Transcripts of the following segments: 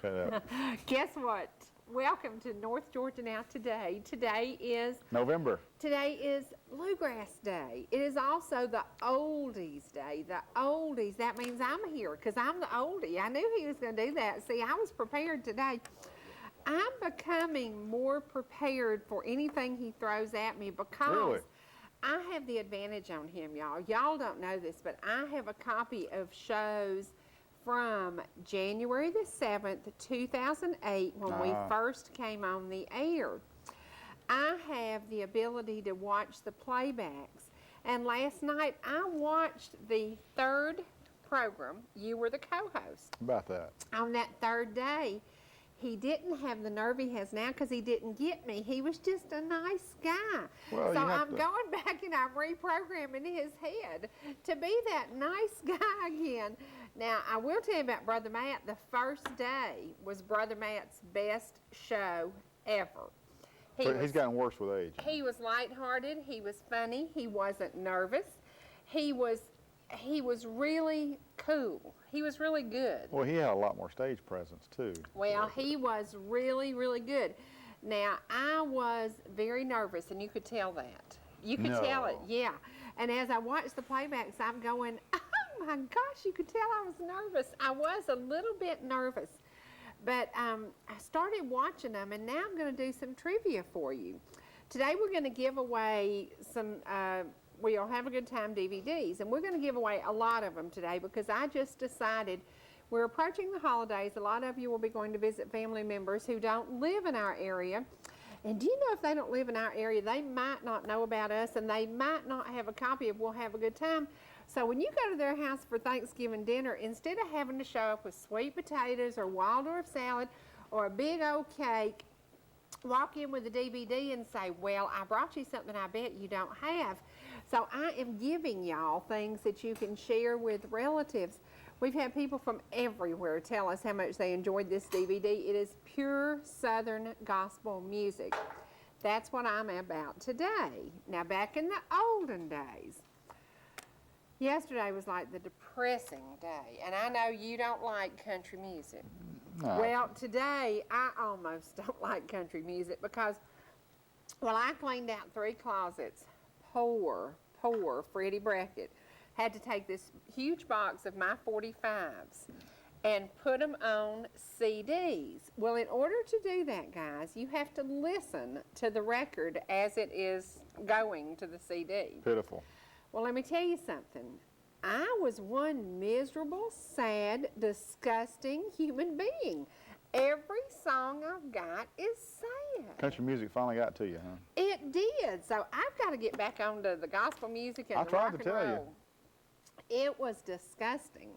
cut up. Guess what? Welcome to North Georgia Now Today. Today is Bluegrass Day. It is also the Oldies Day. The Oldies, that means I'm here because I'm the oldie. I knew he was going to do that. See, I was prepared today. I'm becoming more prepared for anything he throws at me because Really? I have the advantage on him, y'all. Y'all don't know this, but I have a copy of shows from January the 7th, 2008, when we first came on the air. I have the ability to watch the playbacks. And last night, I watched the third program. You were the co-host. About that. On that third day, he didn't have the nerve he has now because he didn't get me. He was just a nice guy. Well, so I'm going back and I'm reprogramming his head to be that nice guy again. Now, I will tell you about Brother Matt. The first day was Brother Matt's best show ever. He's gotten worse with age. He was lighthearted. He was funny. He wasn't nervous. He was really cool. He was really good. Well, he had a lot more stage presence, too. Well, he was really, really good. Now, I was very nervous, and you could tell that. You could tell it, yeah. And as I watched the playbacks, I'm going, oh my gosh, you could tell I was nervous. I was a little bit nervous. But I started watching them, and now I'm going to do some trivia for you. Today we're going to give away some We'll Have a Good Time DVDs, and we're going to give away a lot of them today because I just decided we're approaching the holidays. A lot of you will be going to visit family members who don't live in our area. And do you know if they don't live in our area, they might not know about us, and they might not have a copy of We'll Have a Good Time. So when you go to their house for Thanksgiving dinner, instead of having to show up with sweet potatoes or Waldorf salad or a big old cake, walk in with a DVD and say, well, I brought you something I bet you don't have. So I am giving y'all things that you can share with relatives. We've had people from everywhere tell us how much they enjoyed this DVD. It is pure Southern gospel music. That's what I'm about today. Now, back in the olden days, yesterday was like the depressing day, and I know you don't like country music. No. Well, today I almost don't like country music because, well, I cleaned out 3 closets. Poor Freddie Brackett had to take this huge box of my 45s and put them on CDs. Well, in order to do that, guys, you have to listen to the record as it is going to the CD. Pitiful. Well, let me tell you something. I was one miserable, sad, disgusting human being. Every song I've got is sad. Country music finally got to you, huh? It did. So I've got to get back onto the gospel music and I the tried rock to and tell roll. It was disgusting.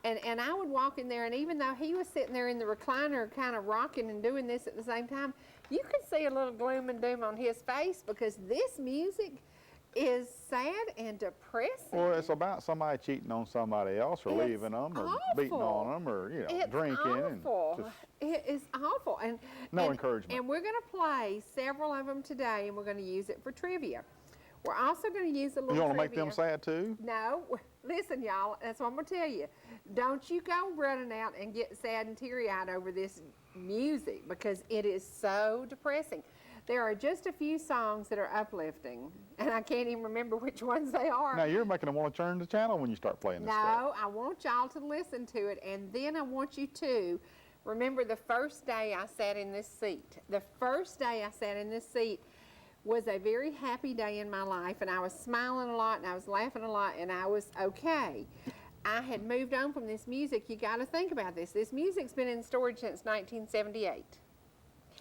And I would walk in there, and even though he was sitting there in the recliner kind of rocking and doing this at the same time, you could see a little gloom and doom on his face because this music is sad and depressing. Well, it's about somebody cheating on somebody else or leaving them or beating on them or, drinking. Awful. It is awful. And no encouragement. And we're going to play several of them today, and we're going to use it for trivia. We're also going to use a little trivia. You want to make them sad, too? No. Listen, y'all, that's what I'm going to tell you. Don't you go running out and get sad and teary-eyed over this music because it is so depressing. There are just a few songs that are uplifting, and I can't even remember which ones they are. Now, you're making them want to turn the channel when you start playing this stuff. No, I want y'all to listen to it, and then I want you to remember the first day I sat in this seat. The first day I sat in this seat was a very happy day in my life, and I was smiling a lot, and I was laughing a lot, and I was okay. I had moved on from this music. You got to think about this. This music's been in storage since 1978.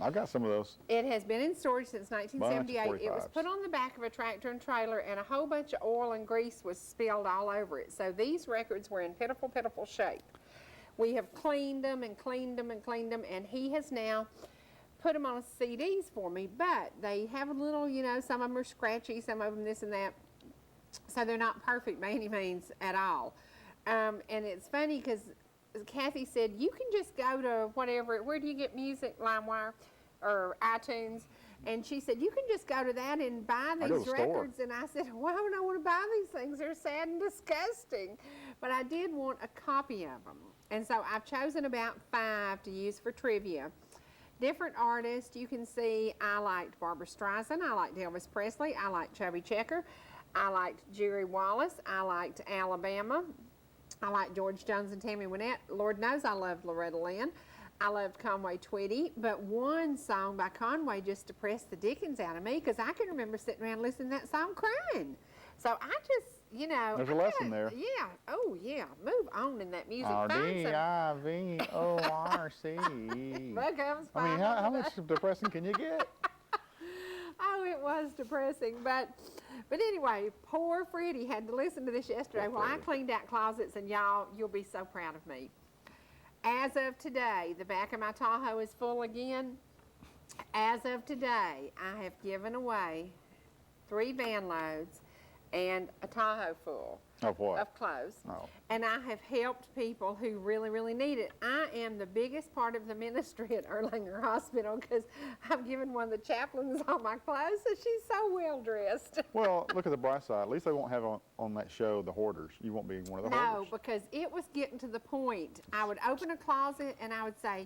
I've got some of those. It has been in storage since 1978. It was put on the back of a tractor and trailer, and a whole bunch of oil and grease was spilled all over it. So these records were in pitiful, pitiful shape. We have cleaned them and cleaned them and cleaned them, and he has now put them on CDs for me. But they have a little, some of them are scratchy, some of them this and that. So they're not perfect by any means at all. And it's funny because Kathy said, you can just go to whatever, where do you get music, LimeWire or iTunes? And she said, you can just go to that and buy these records. And I said, why would I want to buy these things? They're sad and disgusting. but I did want a copy of them. And so I've chosen about 5 to use for trivia. Different artists, you can see I liked Barbara Streisand, I liked Elvis Presley, I liked Chubby Checker, I liked Jerry Wallace, I liked Alabama, I liked George Jones and Tammy Wynette. Lord knows I loved Loretta Lynn. I loved Conway Twitty, but one song by Conway just depressed the dickens out of me because I can remember sitting around listening to that song crying. So I just, you know. There's a lesson there. Yeah. Oh, yeah. Move on in that music. R-D-I-V-O-R-C. Look, I mean, how much depressing can you get? Oh, it was depressing. But anyway, poor Freddie had to listen to this yesterday while I cleaned out closets, and y'all, you'll be so proud of me. As of today, the back of my Tahoe is full again. As of today, I have given away 3 van loads and a Tahoe full Of what? of clothes. Oh. And I have helped people who really, really need it. I am the biggest part of the ministry at Erlanger Hospital because I've given one of the chaplains all my clothes, so she's so well dressed. Well, look at the bright side. At least they won't have on that show the hoarders. You won't be one of the hoarders. No, because it was getting to the point. I would open a closet and I would say,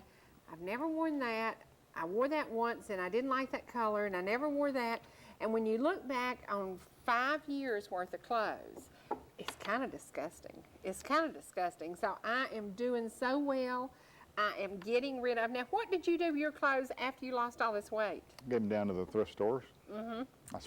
I've never worn that. I wore that once and I didn't like that color and I never wore that. And when you look back on 5 years worth of clothes, it's kind of disgusting. It's kind of disgusting. So I am doing so well. I am getting rid of. Now, what did you do with your clothes after you lost all this weight? Gave them down to the thrift stores. Mm-hmm. I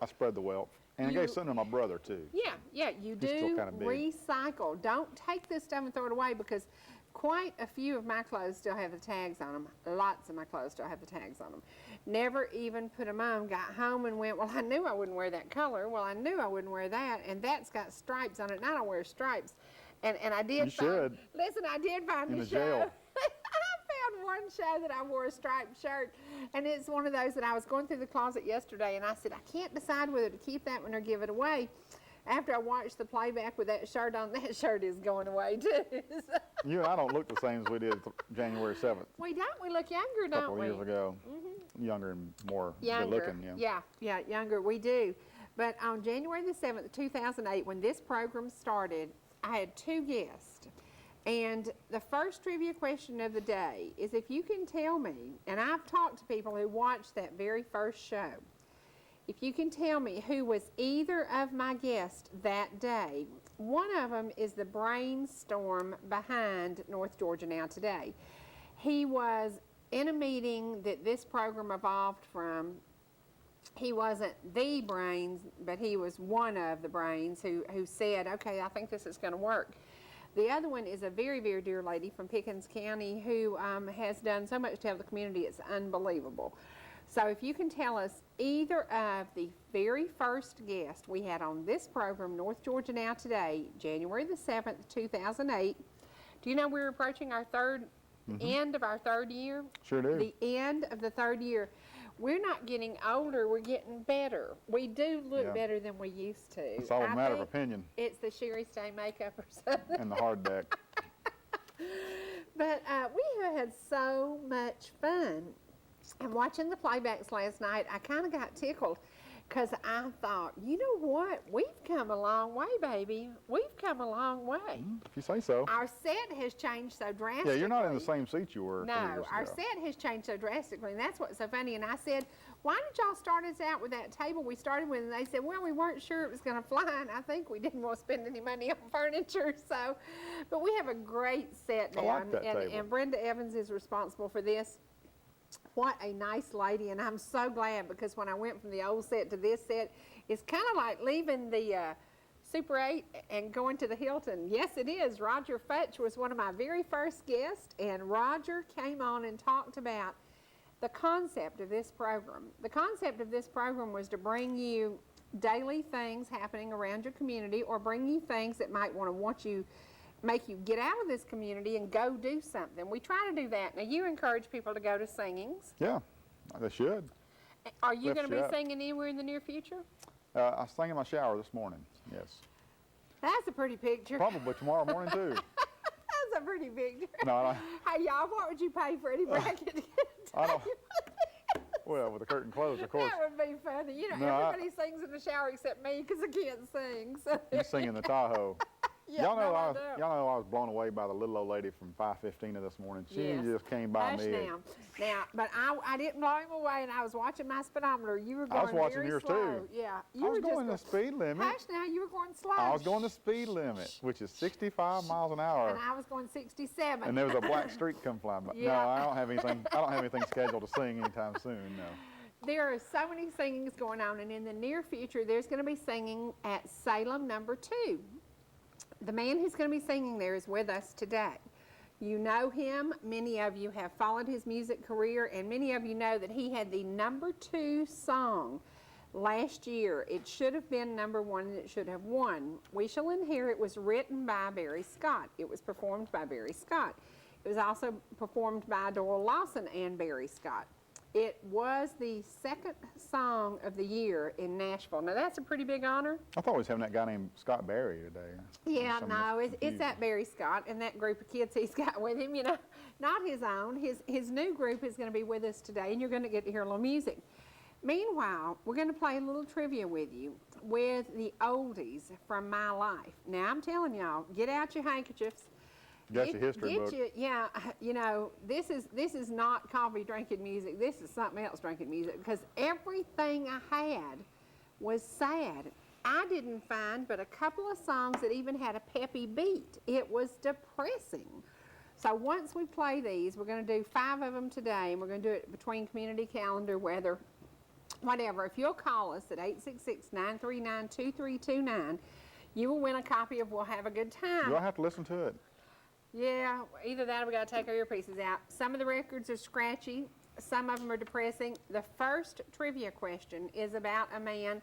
spread the wealth. And I gave some to my brother, too. Yeah, you He's still do kinda big. recycle. Don't take this stuff and throw it away because quite a few of my clothes still have the tags on them. Lots of my clothes still have the tags on them. Never even put them on. Got home and went, well, I knew I wouldn't wear that color. Well, I knew I wouldn't wear that. And that's got stripes on it, and I don't wear stripes. And I did You find, should. Listen, I did find In a the show. jail. I found one show that I wore a striped shirt, and it's one of those that I was going through the closet yesterday, and I said, I can't decide whether to keep that one or give it away. After I watched the playback with that shirt on, that shirt is going away too. You and I don't look the same as we did January 7th. We don't. We look younger, A don't couple we? of years ago. Mm-hmm. Younger and more Younger. good looking. Yeah, younger. We do. But on January the 7th, 2008, when this program started, I had 2 guests. And the first trivia question of the day is if you can tell me, and I've talked to people who watched that very first show, if you can tell me who was either of my guests that day. One of them is the brainstorm behind North Georgia Now Today. He was in a meeting that this program evolved from. He wasn't the brains, but he was one of the brains who said, okay, I think this is going to work. The other one is a very, very dear lady from Pickens County who has done so much to help the community, it's unbelievable. So if you can tell us either of the very first guest we had on this program, North Georgia Now Today, January the 7th, 2008, do you know we're approaching our end of our 3rd year? Sure do. The end of the 3rd year. We're not getting older, we're getting better. We do look better than we used to. It's all a matter of opinion. It's the Cherie Stay makeup or something. And the hard deck. But we have had so much fun. And watching the playbacks last night, I kind of got tickled because I thought, you know what? We've come a long way, baby. We've come a long way. If you say so. Our set has changed so drastically. Yeah, you're not in the same seat you were 2 years ago. No, our set has changed so drastically, and that's what's so funny. And I said, why did y'all start us out with that table we started with? And they said, well, we weren't sure it was going to fly, and I think we didn't want to spend any money on furniture. So, but we have a great set now. I like that table. And Brenda Evans is responsible for this. What a nice lady, and I'm so glad because when I went from the old set to this set, it's kind of like leaving the Super 8 and going to the Hilton. Yes, it is. Roger Futch was one of my very first guests, and Roger came on and talked about the concept of this program. The concept of this program was to bring you daily things happening around your community or bring you things that might make you get out of this community and go do something. We try to do that. Now, you encourage people to go to singings. Yeah, they should. Are you going to be singing anywhere in the near future? I sang in my shower this morning, yes. That's a pretty picture. Probably tomorrow morning, too. That's a pretty picture. No, Hey, y'all, what would you pay for Eddie Brackett to get I don't. Well, with the curtain closed, of course. That would be funny. You know, No, everybody sings in the shower except me because I can't sing. So. You sing in the Tahoe. Yeah, y'all know, no, I y'all know I was blown away by the little old lady from 515 this morning. She Yes. just came by Hush me. Now, but I didn't blow him away, and I was watching my speedometer. You were going I was watching very yours slow. too. Yeah, I was going the speed limit. Hush now, you were going slow. I was going the speed limit, which is 65 miles an hour. And I was going 67. And there was a black streak come flying by. Yeah. No, I don't have anything. I don't have anything scheduled to sing anytime soon. No. There are so many singings going on, and in the near future, there's going to be singing at Salem number 2. The man who's going to be singing there is with us today. You know him. Many of you have followed his music career, and many of you know that he had the number 2 song last year. It should have been number 1, and it should have won. We Shall Inherit was written by Barry Scott. It was performed by Barry Scott. It was also performed by Doyle Lawson and Barry Scott. It was the 2nd song of the year in Nashville. Now, that's a pretty big honor. I thought we was having that guy named Scott Barry today. Yeah, no, it's that Barry Scott and that group of kids he's got with him, you know, not his own. His new group is going to be with us today, and you're going to get to hear a little music. Meanwhile, we're going to play a little trivia with you with the oldies from my life. Now, I'm telling y'all, get out your handkerchiefs. Got your history book. Yeah, you know, this is not coffee drinking music. This is something else drinking music, because everything I had was sad. I didn't find but a couple of songs that even had a peppy beat. It was depressing. So once we play these, we're going to do 5 of them today, and we're going to do it between community calendar, weather, whatever. If you'll call us at 866-939-2329, you will win a copy of We'll Have a Good Time. Do I have to listen to it? Yeah, either that or we got to take our earpieces out. Some of the records are scratchy. Some of them are depressing. The first trivia question is about a man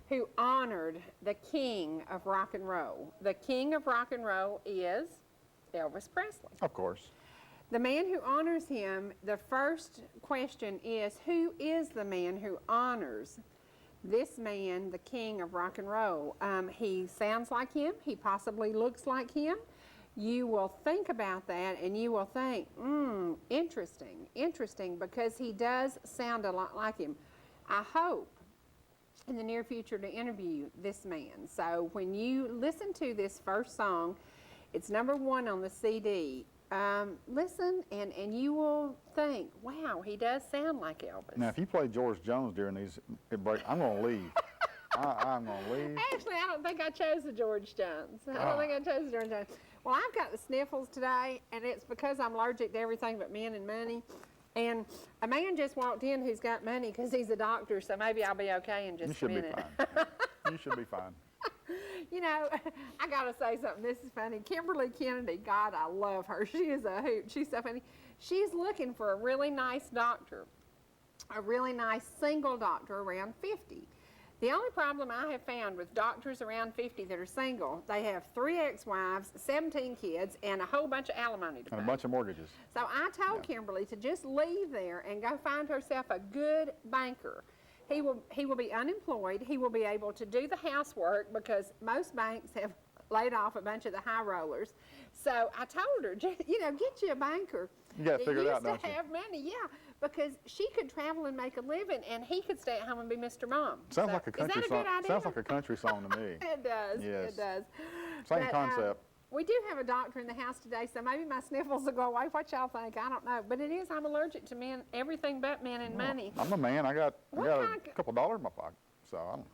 who honored the king of rock and roll. The king of rock and roll is Elvis Presley. Of course. The man who honors him, the first question is, who is the man who honors this man, the king of rock and roll? He sounds like him. He possibly looks like him. You will think about that, and you will think, interesting, because he does sound a lot like him. I hope in the near future to interview this man. So when you listen to this first song, it's number 1 on the CD. Listen, and you will think, wow, he does sound like Elvis. Now, if you play George Jones during these breaks, I'm going to leave. I'm going to leave. Actually, I don't think I chose the George Jones. I don't think I chose the George Jones. Well, I've got the sniffles today, and it's because I'm allergic to everything but men and money. And a man just walked in who's got money because he's a doctor, so maybe I'll be okay in just a minute. You should be fine. You should be fine. You know, I got to say something. This is funny. Kimberly Kennedy, God, I love her. She is a hoot. She's so funny. She's looking for a really nice doctor, a really nice single doctor around 50. The only problem I have found with doctors around 50 that are single, they have 3 ex-wives, 17 kids, and a whole bunch of alimony to pay. And a bunch of mortgages. So I told Kimberly to just leave there and go find herself a good banker. He will be unemployed. He will be able to do the housework because most banks have laid off a bunch of the high rollers. So I told her, you know, get you a banker. You got to figure it out, don't Used to you? have money, yeah, because she could travel and make a living, and he could stay at home and be Mr. Mom. Sounds like a country is that song. a good idea? Sounds like a country song to me. It does. Yes. It does. Same But, concept. We do have a doctor in the house today, so maybe my sniffles will go away. What y'all think? I don't know. But it is, I'm allergic to men, everything but men and money. I'm a man. I got What a kind of- couple $dollars in my pocket, so I don't know.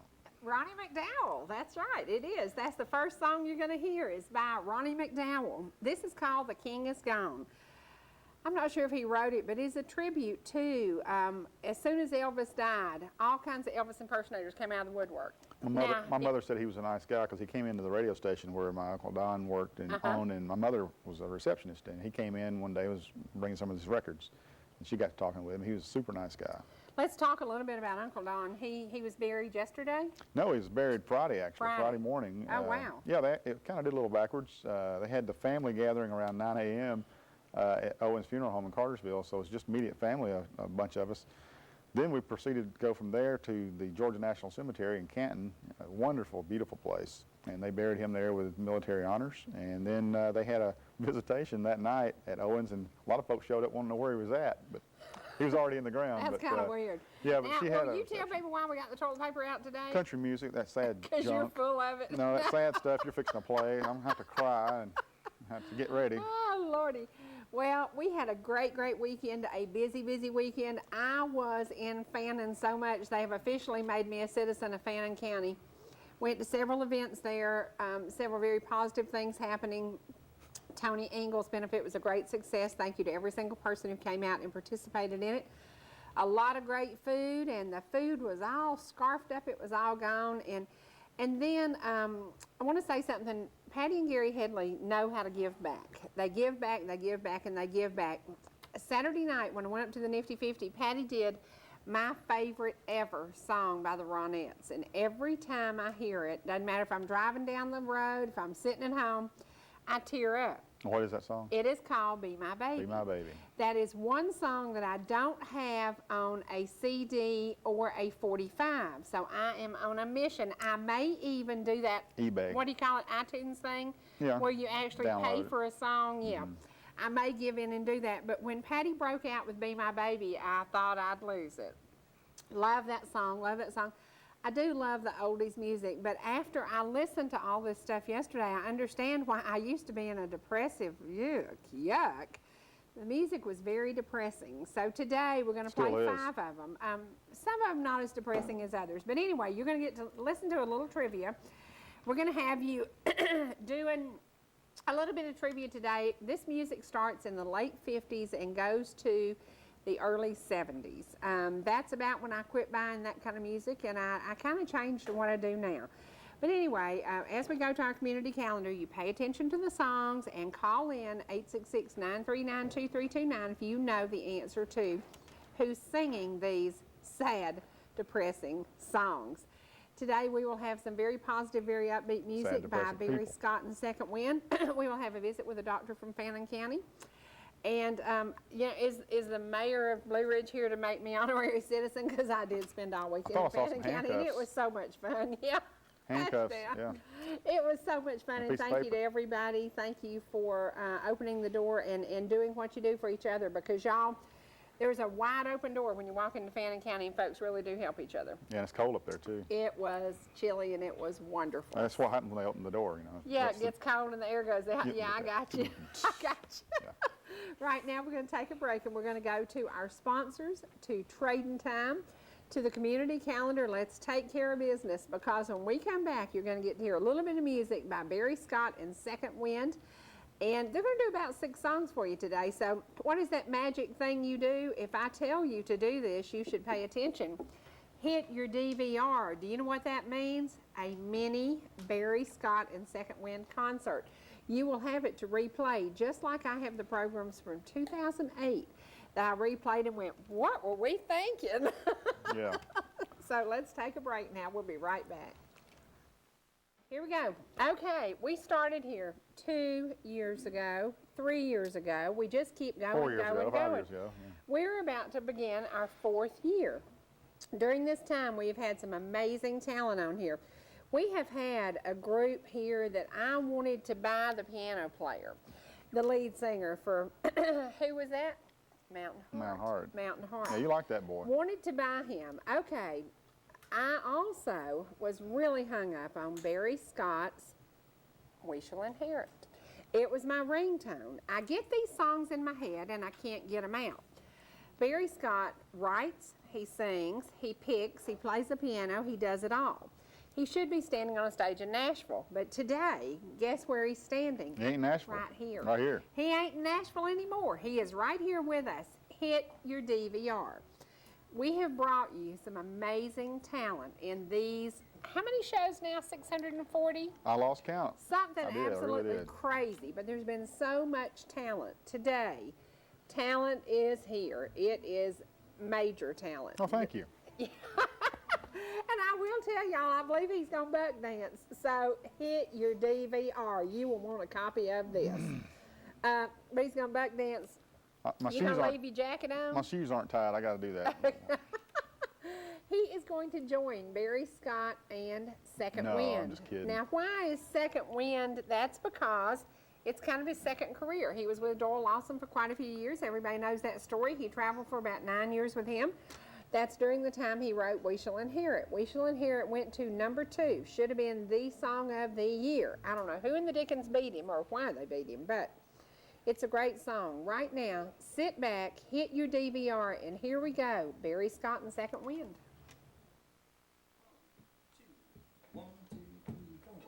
Ronnie McDowell, that's right, it is. That's the first song you're going to hear is by Ronnie McDowell. This is called The King Is Gone. I'm not sure if he wrote it, but it's a tribute to, as soon as Elvis died, all kinds of Elvis impersonators came out of the woodwork. My mother said he was a nice guy because he came into the radio station where my Uncle Don worked and owned, and my mother was a receptionist, and he came in one day, was bringing some of his records, and she got to talking with him. He was a super nice guy. Let's talk a little bit about Uncle Don. He was buried yesterday? No, he was buried Friday, actually, Friday morning. Oh, wow. Yeah, it kind of did a little backwards. They had the family gathering around 9 a.m. At Owen's Funeral Home in Cartersville, so it was just immediate family, a bunch of us. Then we proceeded to go from there to the Georgia National Cemetery in Canton, a wonderful, beautiful place. And they buried him there with military honors. And then they had a visitation that night at Owens, and a lot of folks showed up wanting to know where he was at. But He was already in the ground. That's kind of weird. Yeah, but now, she had will a you tell people why we got the toilet paper out today? country music, that sad Because you're junk. full of it. No, that sad stuff you're fixing to play. I'm going to have to cry and have to get ready. Oh, Lordy. Well, we had a great, great weekend, a busy, busy weekend. I was in Fannin so much, they have officially made me a citizen of Fannin County. Went to several events there, several very positive things happening. Tony Engel's benefit was a great success. Thank you to every single person who came out and participated in it. A lot of great food, and the food was all scarfed up. It was all gone. And then I want to say something. Patty and Gary Headley know how to give back. They give back, they give back, and they give back. Saturday night when I went up to the Nifty 50, Patty did my favorite ever song by the Ronettes. And every time I hear it, doesn't matter if I'm driving down the road, if I'm sitting at home, I tear up. What is that song? It is called Be My Baby. Be My Baby. That is one song that I don't have on a CD or a 45. So I am on a mission. I may even do that. eBay. What do you call it? iTunes thing? Yeah. Where you actually Download pay it. for a song. Yeah. I may give in and do that. But when Patty broke out with Be My Baby, I thought I'd lose it. Love that song. Love that song. I do love the oldies music, but after I listened to all this stuff yesterday, I understand why I used to be in a depressive, yuck. The music was very depressing. So today we're going to play Still is. 5 of them. Some of them not as depressing as others, but anyway, you're going to get to listen to a little trivia. We're going to have you doing a little bit of trivia today. This music starts in the late 50s and goes to the early 70s. That's about when I quit buying that kind of music, and I kind of changed to what I do now. But anyway, as we go to our community calendar, you pay attention to the songs and call in 866-939-2329 if you know the answer to who's singing these sad, depressing songs. Today we will have some very positive, very upbeat music by depressing Barry people. Scott and Second Wind. We will have a visit with a doctor from Fannin County. And, is the mayor of Blue Ridge here to make me honorary citizen? Because I did spend all weekend I in thought I saw Fannin some County, and it handcuffs. was so much fun. Yeah. Handcuffs, Yeah. yeah. It was so much fun, and piece of thank you to paper. everybody. Thank you for opening the door and doing what you do for each other, because y'all, there's a wide open door when you walk into Fannin County, and folks really do help each other. Yeah, and it's cold up there, too. It was chilly, and it was wonderful. That's what happens when they open the door, you know. Yeah, That's it gets cold and the air goes out. Yeah, I got you. I got you. Yeah. Right now, we're going to take a break, and we're going to go to our sponsors, to Trading Time, to the community calendar. Let's take care of business, because when we come back, you're going to get to hear a little bit of music by Barry Scott and Second Wind. And they're going to do about 6 songs for you today. So what is that magic thing you do? If I tell you to do this, you should pay attention. Hit your DVR. Do you know what that means? A mini Barry Scott and Second Wind concert. You will have it to replay, just like I have the programs from 2008 that I replayed and went, what were we thinking? Yeah. So let's take a break now. We'll be right back. Here we go. Okay, we started here 2 years ago, 3 years ago. We just keep going, 4 years going, ago, going. 5 years ago. Yeah. We're about to begin our 4th year. During this time, we've had some amazing talent on here. We have had a group here that I wanted to buy the piano player, the lead singer for, who was that? Mountain Heart. Mount Hard. Mountain Heart. Yeah, you like that boy. Wanted to buy him. Okay. I also was really hung up on Barry Scott's We Shall Inherit. It was my ringtone. I get these songs in my head and I can't get them out. Barry Scott writes, he sings, he picks, he plays the piano, he does it all. He should be standing on a stage in Nashville, but today, guess where he's standing? He ain't Nashville. Right here. Right here. He ain't in Nashville anymore. He is right here with us. Hit your DVR. We have brought you some amazing talent in these, how many shows now, 640? I lost count. Something I did, I really absolutely did. crazy, but there's been so much talent. Today, talent is here. It is major talent. Oh, thank you. And I will tell y'all, I believe he's going to buck dance. So hit your DVR. You will want a copy of this. But he's going to buck dance. My You shoes going to aren't. leave your jacket on? My shoes aren't tied. I got to do that. He is going to join Barry Scott and Second No, I'm Wind. just kidding. Now, why is Second Wind? That's because It's kind of his second career. He was with Doyle Lawson for quite a few years. Everybody knows that story. He traveled for about 9 years with him. That's during the time he wrote We Shall Inherit. We Shall Inherit went to number 2. Should have been the song of the year. I don't know who in the dickens beat him or why they beat him, but it's a great song. Right now, sit back, hit your DVR, and here we go. Barry Scott and Second Wind. 1, 2, 3, 4.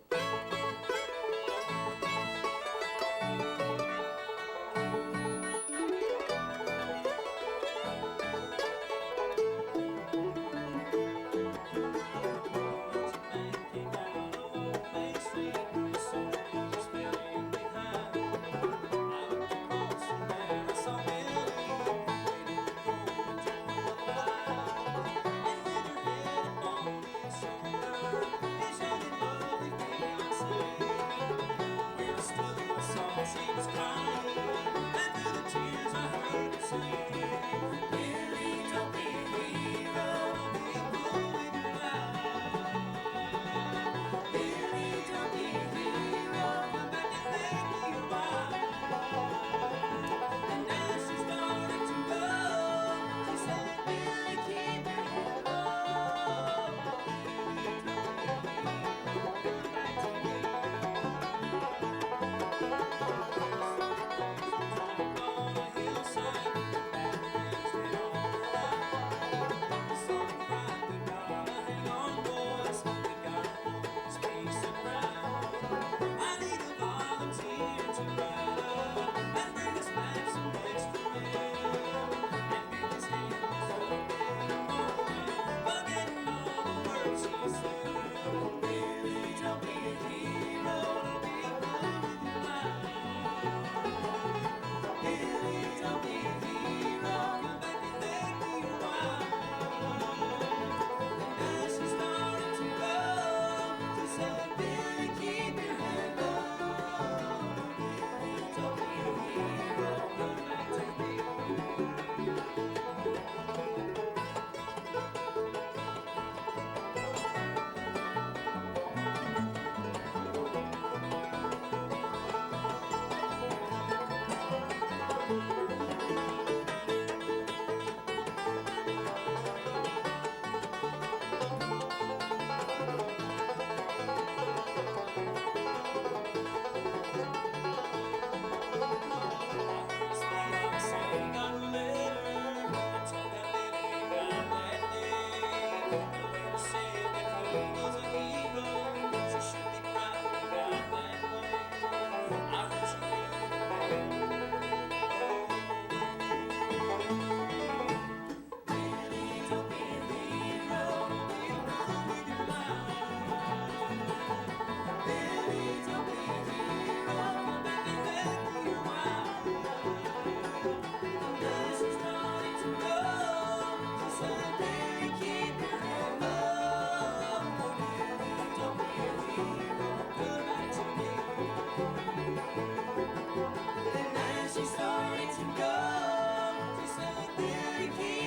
She was crying, and through the tears I heard her say, Billy, don't be a hero, don't be a fool with your life. Billy, don't be a hero, come back and make me wild. And as she started to go, she said, Billy, keep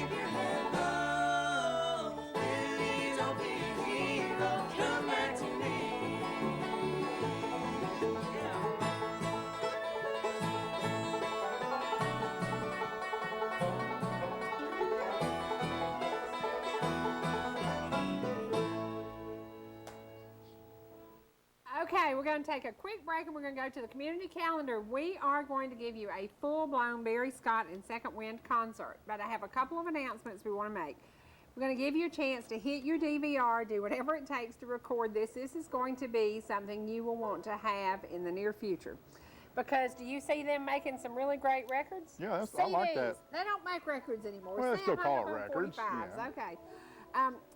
your head low. Billy, don't be a hero, come back to me. Okay, we're going to take a quick break and we're going to go to the community calendar. We are going to give you a full-blown Barry Scott and Second Wind concert, but I have a couple of announcements we want to make. We're going to give you a chance to hit your DVR, do whatever it takes to record this. This is going to be something you will want to have in the near future. Because do you see them making some really great records? Yeah, I like that. They don't make records anymore. Well, they still call it records. 45s. Yeah. Okay.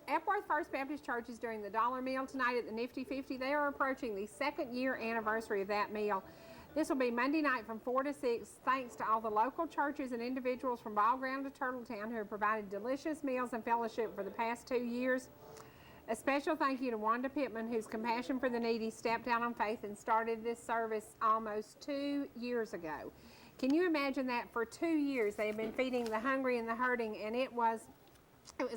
Epworth First Baptist Church is doing the dollar meal tonight at the Nifty 50. They are approaching the 2nd year anniversary of that meal. This will be Monday night from 4 to 6. Thanks to all the local churches and individuals from Ball Ground to Turtletown who have provided delicious meals and fellowship for the past 2 years. A special thank you to Wanda Pittman, whose compassion for the needy stepped out on faith and started this service almost 2 years ago. Can you imagine that? For 2 years they have been feeding the hungry and the hurting, and it was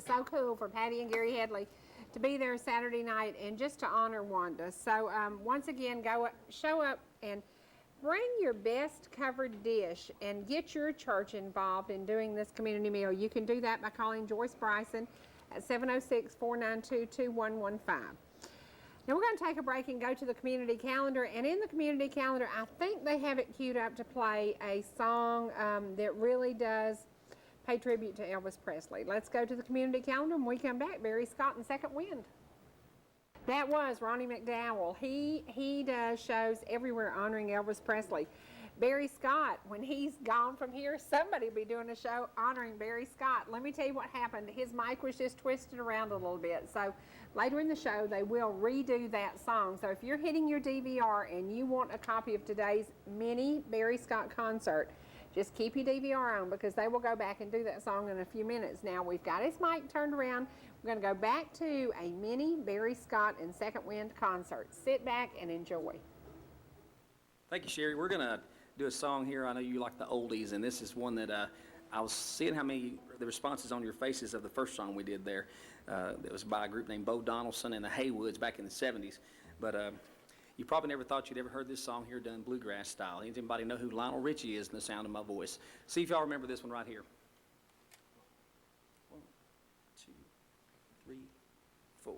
so cool for Patty and Gary Headley to be there Saturday night and just to honor Wanda. So once again, show up and bring your best covered dish and get your church involved in doing this community meal. You can do that by calling Joyce Bryson at 706-492-2115. Now we're going to take a break and go to the community calendar. And in the community calendar, I think they have it queued up to play a song that really does pay tribute to Elvis Presley. Let's go to the community calendar. When we come back, Barry Scott and Second Wind. That was Ronnie McDowell. He does shows everywhere honoring Elvis Presley. Barry Scott, when he's gone from here, somebody will be doing a show honoring Barry Scott. Let me tell you what happened. His mic was just twisted around a little bit. So later in the show, they will redo that song. So if you're hitting your DVR and you want a copy of today's mini Barry Scott concert, just keep your DVR on because they will go back and do that song in a few minutes. Now we've got his mic turned around. We're going to go back to a mini Barry Scott and Second Wind concert. Sit back and enjoy. Thank you, Cherie. We're going to do a song here. I know you like the oldies, and this is one that I was seeing how many the responses on your faces of the first song we did there. It was by a group named Bo Donaldson and the Haywoods back in the 70s. But you probably never thought you'd ever heard this song here done bluegrass style. Anybody know who Lionel Richie is in the sound of my voice? See if y'all remember this one right here. 1, 2, 3, 4.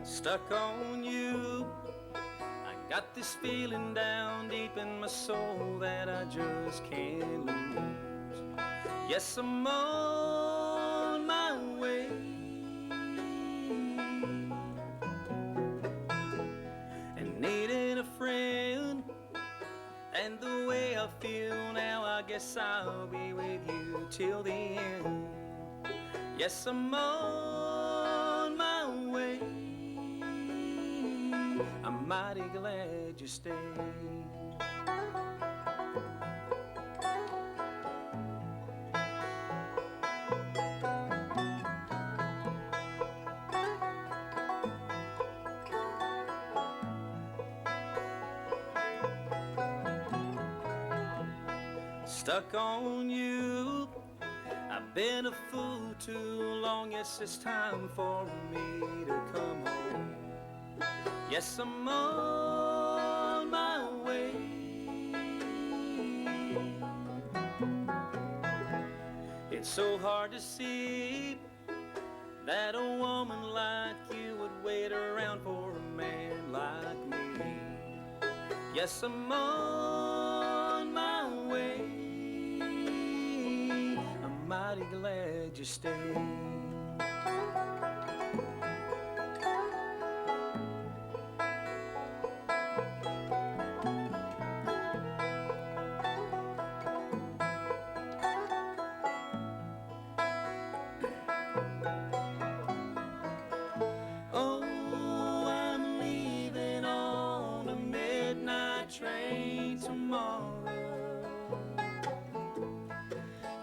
Stuck on you, I got this feeling down deep in my soul that I just can't lose. Yes, I'm on my way, and needing a friend, and the way I feel now, I guess I'll be with you till the end. Yes, I'm on my way, I'm mighty glad you stayed. Stuck on you, I've been a fool too long. Yes, it's time for me to come home. Yes, I'm on my way. It's so hard to see that a woman like you would wait around for a man like me. Yes, I'm on my way. I'm mighty glad you stayed.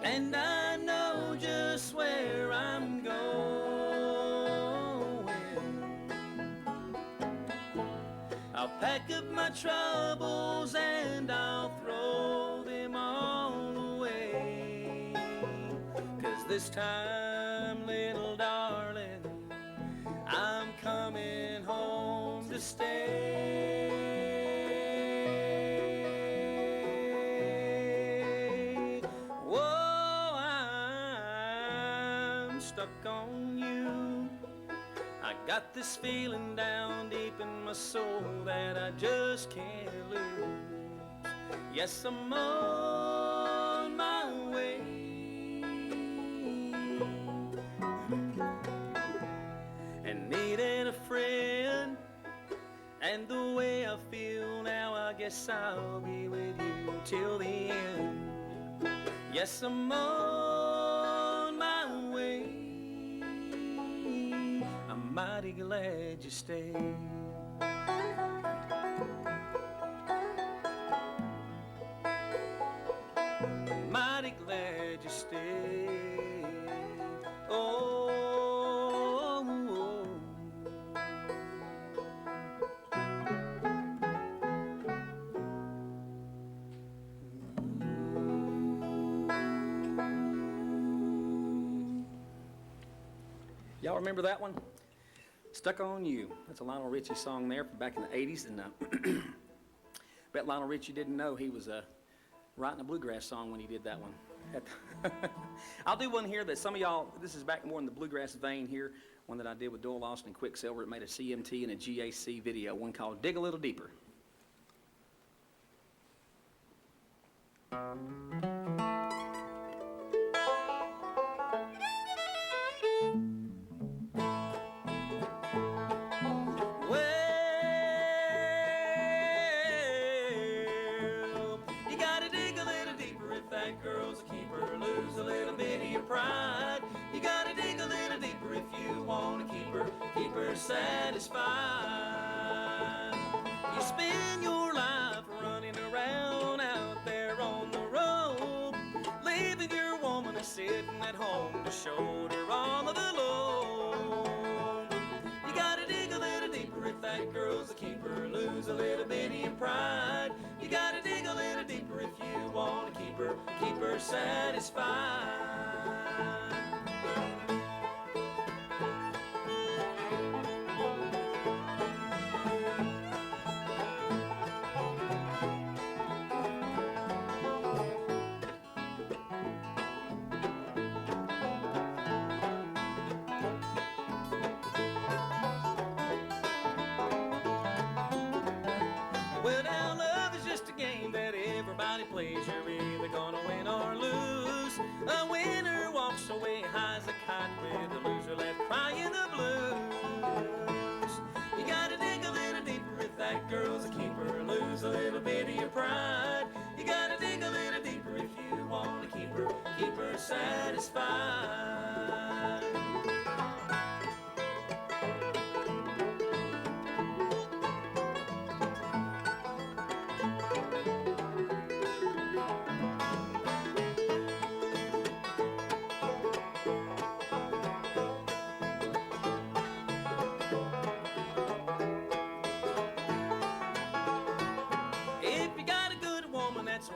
And I know just where I'm going. I'll pack up my troubles and I'll throw them all away. 'Cause this time, little darling, I'm coming home to stay. Stuck on you, I got this feeling down deep in my soul that I just can't lose. Yes, I'm on my way, and needing a friend, and the way I feel now, I guess I'll be with you till the end. Yes, I'm on my way, I'm mighty glad you stayed. Mighty glad you stayed. Oh, oh, oh. Y'all remember that one? Stuck on You. That's a Lionel Richie song there from back in the 80s. And bet Lionel Richie didn't know he was writing a bluegrass song when he did that one. I'll do one here that some of y'all, this is back more in the bluegrass vein here, one that I did with Doyle Austin and Quicksilver. It made a CMT and a GAC video, one called Dig a Little Deeper. Satisfied. You spend your life running around out there on the road, leaving your woman sitting at home to shoulder all of the load. You gotta dig a little deeper if that girl's a keeper, lose a little bit of your pride. You gotta dig a little deeper if you wanna keep her satisfied. Well, now love is just a game that everybody plays. You're either gonna win or lose. A winner walks away high as a kite, with the loser left crying the blues. You gotta dig a little deeper if that girl's a keeper, lose a little bit of your pride. You gotta dig a little deeper if you wanna keep her satisfied.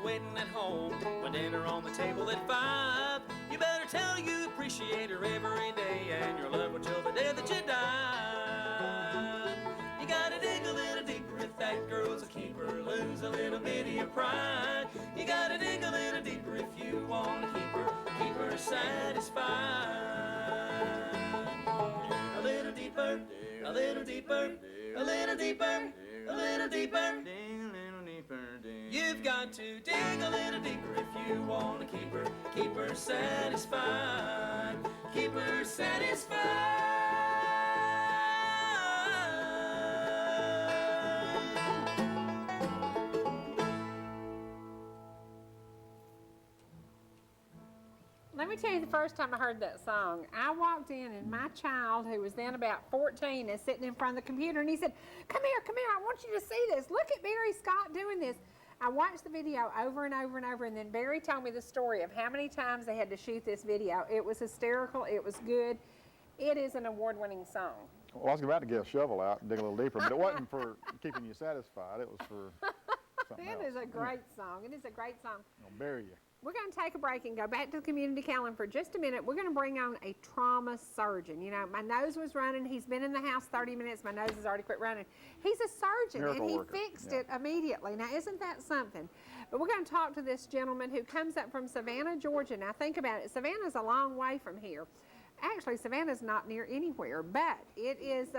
Waiting at home with dinner on the table at 5. You better tell you appreciate her every day, and your love will till the day that you die. You gotta dig a little deeper if that girl's a keeper, lose a little bit of your pride. You gotta dig a little deeper if you wanna keep her satisfied. A little deeper, a little deeper, a little deeper, a little deeper. You've got to dig a little deeper if you want to keep her satisfied, keep her satisfied. Let me tell you the first time I heard that song. I walked in and my child, who was then about 14, is sitting in front of the computer, and he said, come here, I want you to see this. Look at Barry Scott doing this. I watched the video over and over and over, and then Barry told me the story of how many times they had to shoot this video. It was hysterical. It was good. It is an award-winning song. Well, I was about to get a shovel out and dig a little deeper, but it wasn't for keeping you satisfied. It was for something else. It is a great song. It is a great song. I'll bury you. We're going to take a break and go back to the community calendar for just a minute. We're going to bring on a trauma surgeon. You know, my nose was running. He's been in the house 30 minutes. My nose has already quit running. He's a surgeon, Miracle and he worker. fixed it immediately. Now, isn't that something? But we're going to talk to this gentleman who comes up from Savannah, Georgia. Now, think about it. Savannah's a long way from here. Actually, Savannah's not near anywhere, but it is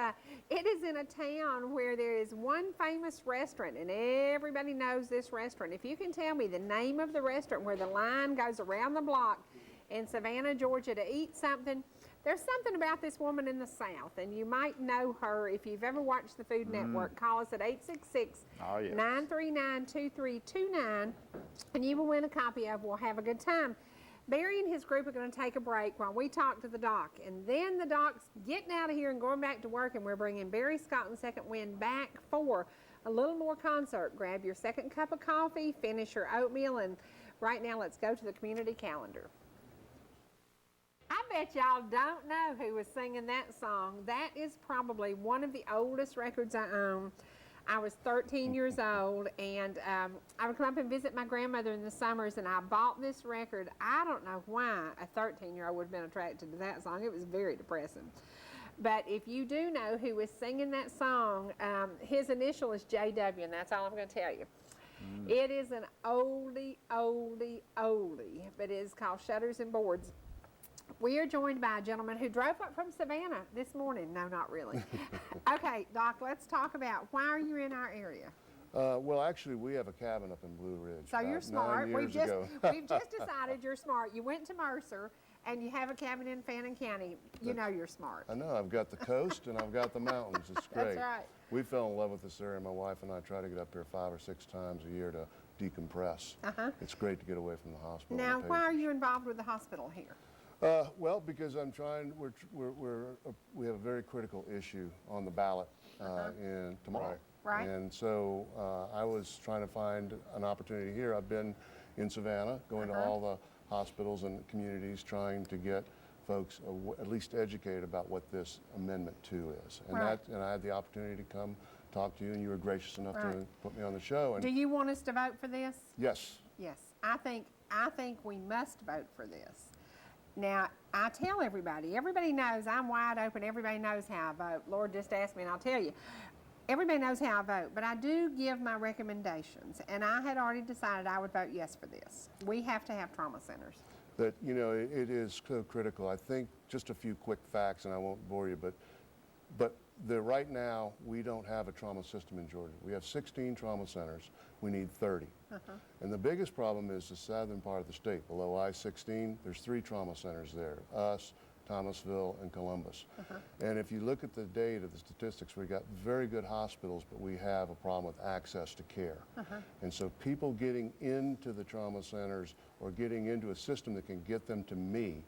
in a town where there is one famous restaurant, and everybody knows this restaurant. If you can tell me the name of the restaurant where the line goes around the block in Savannah, Georgia to eat something, there's something about this woman in the South, and you might know her if you've ever watched the Food Network. Call us at 866-939-2329, and you will win a copy of We'll Have a Good Time. Barry and his group are going to take a break while we talk to the doc, and then the doc's getting out of here and going back to work, and we're bringing Barry Scott and Second Wind back for a little more concert. Grab your second cup of coffee, finish your oatmeal, and right now let's go to the community calendar. I bet y'all don't know who was singing that song. That is probably one of the oldest records I own. I was 13 years old, and I would come up and visit my grandmother in the summers, and I bought this record. I don't know why a 13-year-old would have been attracted to that song. It was very depressing. But if you do know who was singing that song, his initial is JW, and that's all I'm going to tell you. It is an oldie, oldie, oldie, but it is called Shutters and Boards. We are joined by a gentleman who drove up from Savannah this morning. No, not really. Okay, Doc, let's talk about why are you in our area? Well, actually, we have a cabin up in Blue Ridge. So you're about 9 smart. years ago. We've just decided you're smart. You went to Mercer and you have a cabin in Fannin County. You know you're smart. I know. I've got the coast and I've got the mountains. It's great. That's right. We fell in love with this area. My wife and I try to get up here 5 or 6 times a year to decompress. It's great to get away from the hospital. Now, and the why are patients. you involved with the hospital here? Well, because I'm trying. We have a very critical issue on the ballot in tomorrow. Right. And so I was trying to find an opportunity here. I've been in Savannah, going to all the hospitals and communities, trying to get folks at least educated about what this Amendment 2 is. And Right. and I had the opportunity to come talk to you, and you were gracious enough Right. to put me on the show. And Do you want us to vote for this? yes, Yes, I think we must vote for this. Now, I tell everybody knows I'm wide open, everybody knows how I vote. Lord, just ask me and I'll tell you. Everybody knows how I vote, but I do give my recommendations, and I had already decided I would vote yes for this. We have to have trauma centers. that, you know, it is so critical. I think just a few quick facts, and I won't bore you, but right now, we don't have a trauma system in Georgia. We have 16 trauma centers. We need 30. And the biggest problem is the southern part of the state. Below I-16, there's 3 trauma centers there, us, Thomasville, and Columbus. And if you look at the data, the statistics, we've got very good hospitals, but we have a problem with access to care. And so people getting into the trauma centers or getting into a system that can get them to me,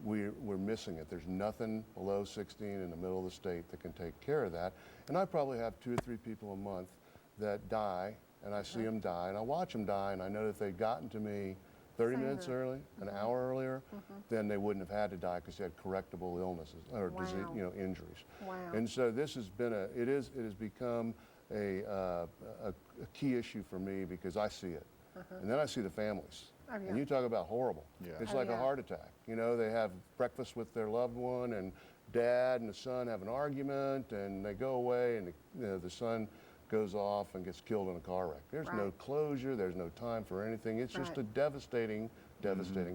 we're missing it. There's nothing below 16 in the middle of the state that can take care of that. And I probably have 2 or 3 people a month that die, and I see them die, and I watch them die, and I know that if they'd gotten to me 30 minutes early, an hour earlier, then they wouldn't have had to die because they had correctable illnesses or disease, Wow. Injuries. Wow. And so this has been it has become a key issue for me because I see it. And then I see the families. Oh, yeah. And you talk about horrible. Yeah. It's Oh, like yeah. a heart attack. You know, they have breakfast with their loved one, and dad and the son have an argument, and they go away, and the son goes off and gets killed in a car wreck. There's no Right. closure. There's no time for anything. It's just Right. a devastating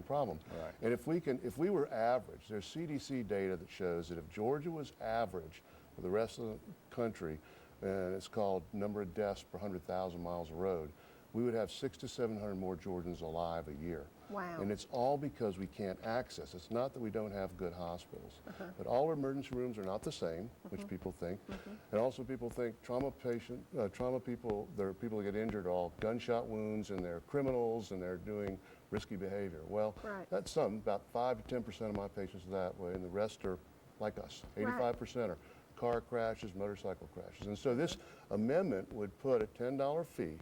problem. Right. And if we were average, there's CDC data that shows that if Georgia was average for the rest of the country, and it's called number of deaths per 100,000 miles of road, we would have 600 to 700 more Georgians alive a year. Wow. And it's all because we can't access. It's not that we don't have good hospitals, but all emergency rooms are not the same, which people think. And also people think trauma people, there are people that get injured, are all gunshot wounds, and they're criminals, and they're doing risky behavior. Well, Right. that's some, about 5 to 10% of my patients are that way, and the rest are like us. 85% are car crashes, motorcycle crashes. And so this amendment would put a $10 fee,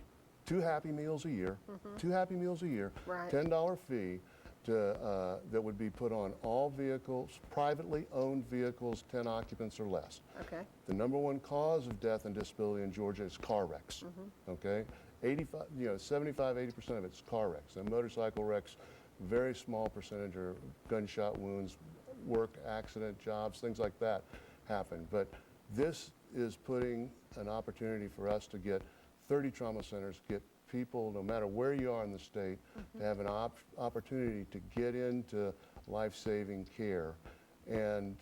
2 Happy Meals a year, 2 Happy Meals a year, Right. $10 fee that would be put on all vehicles, privately owned vehicles, 10 occupants or less. Okay. The number one cause of death and disability in Georgia is car wrecks. Okay, 75, 80% of it's car wrecks. And motorcycle wrecks, very small percentage are gunshot wounds, work accident, jobs, things like that happen. But this is putting an opportunity for us to get 30 trauma centers, get people, no matter where you are in the state, to have an opportunity to get into life-saving care. And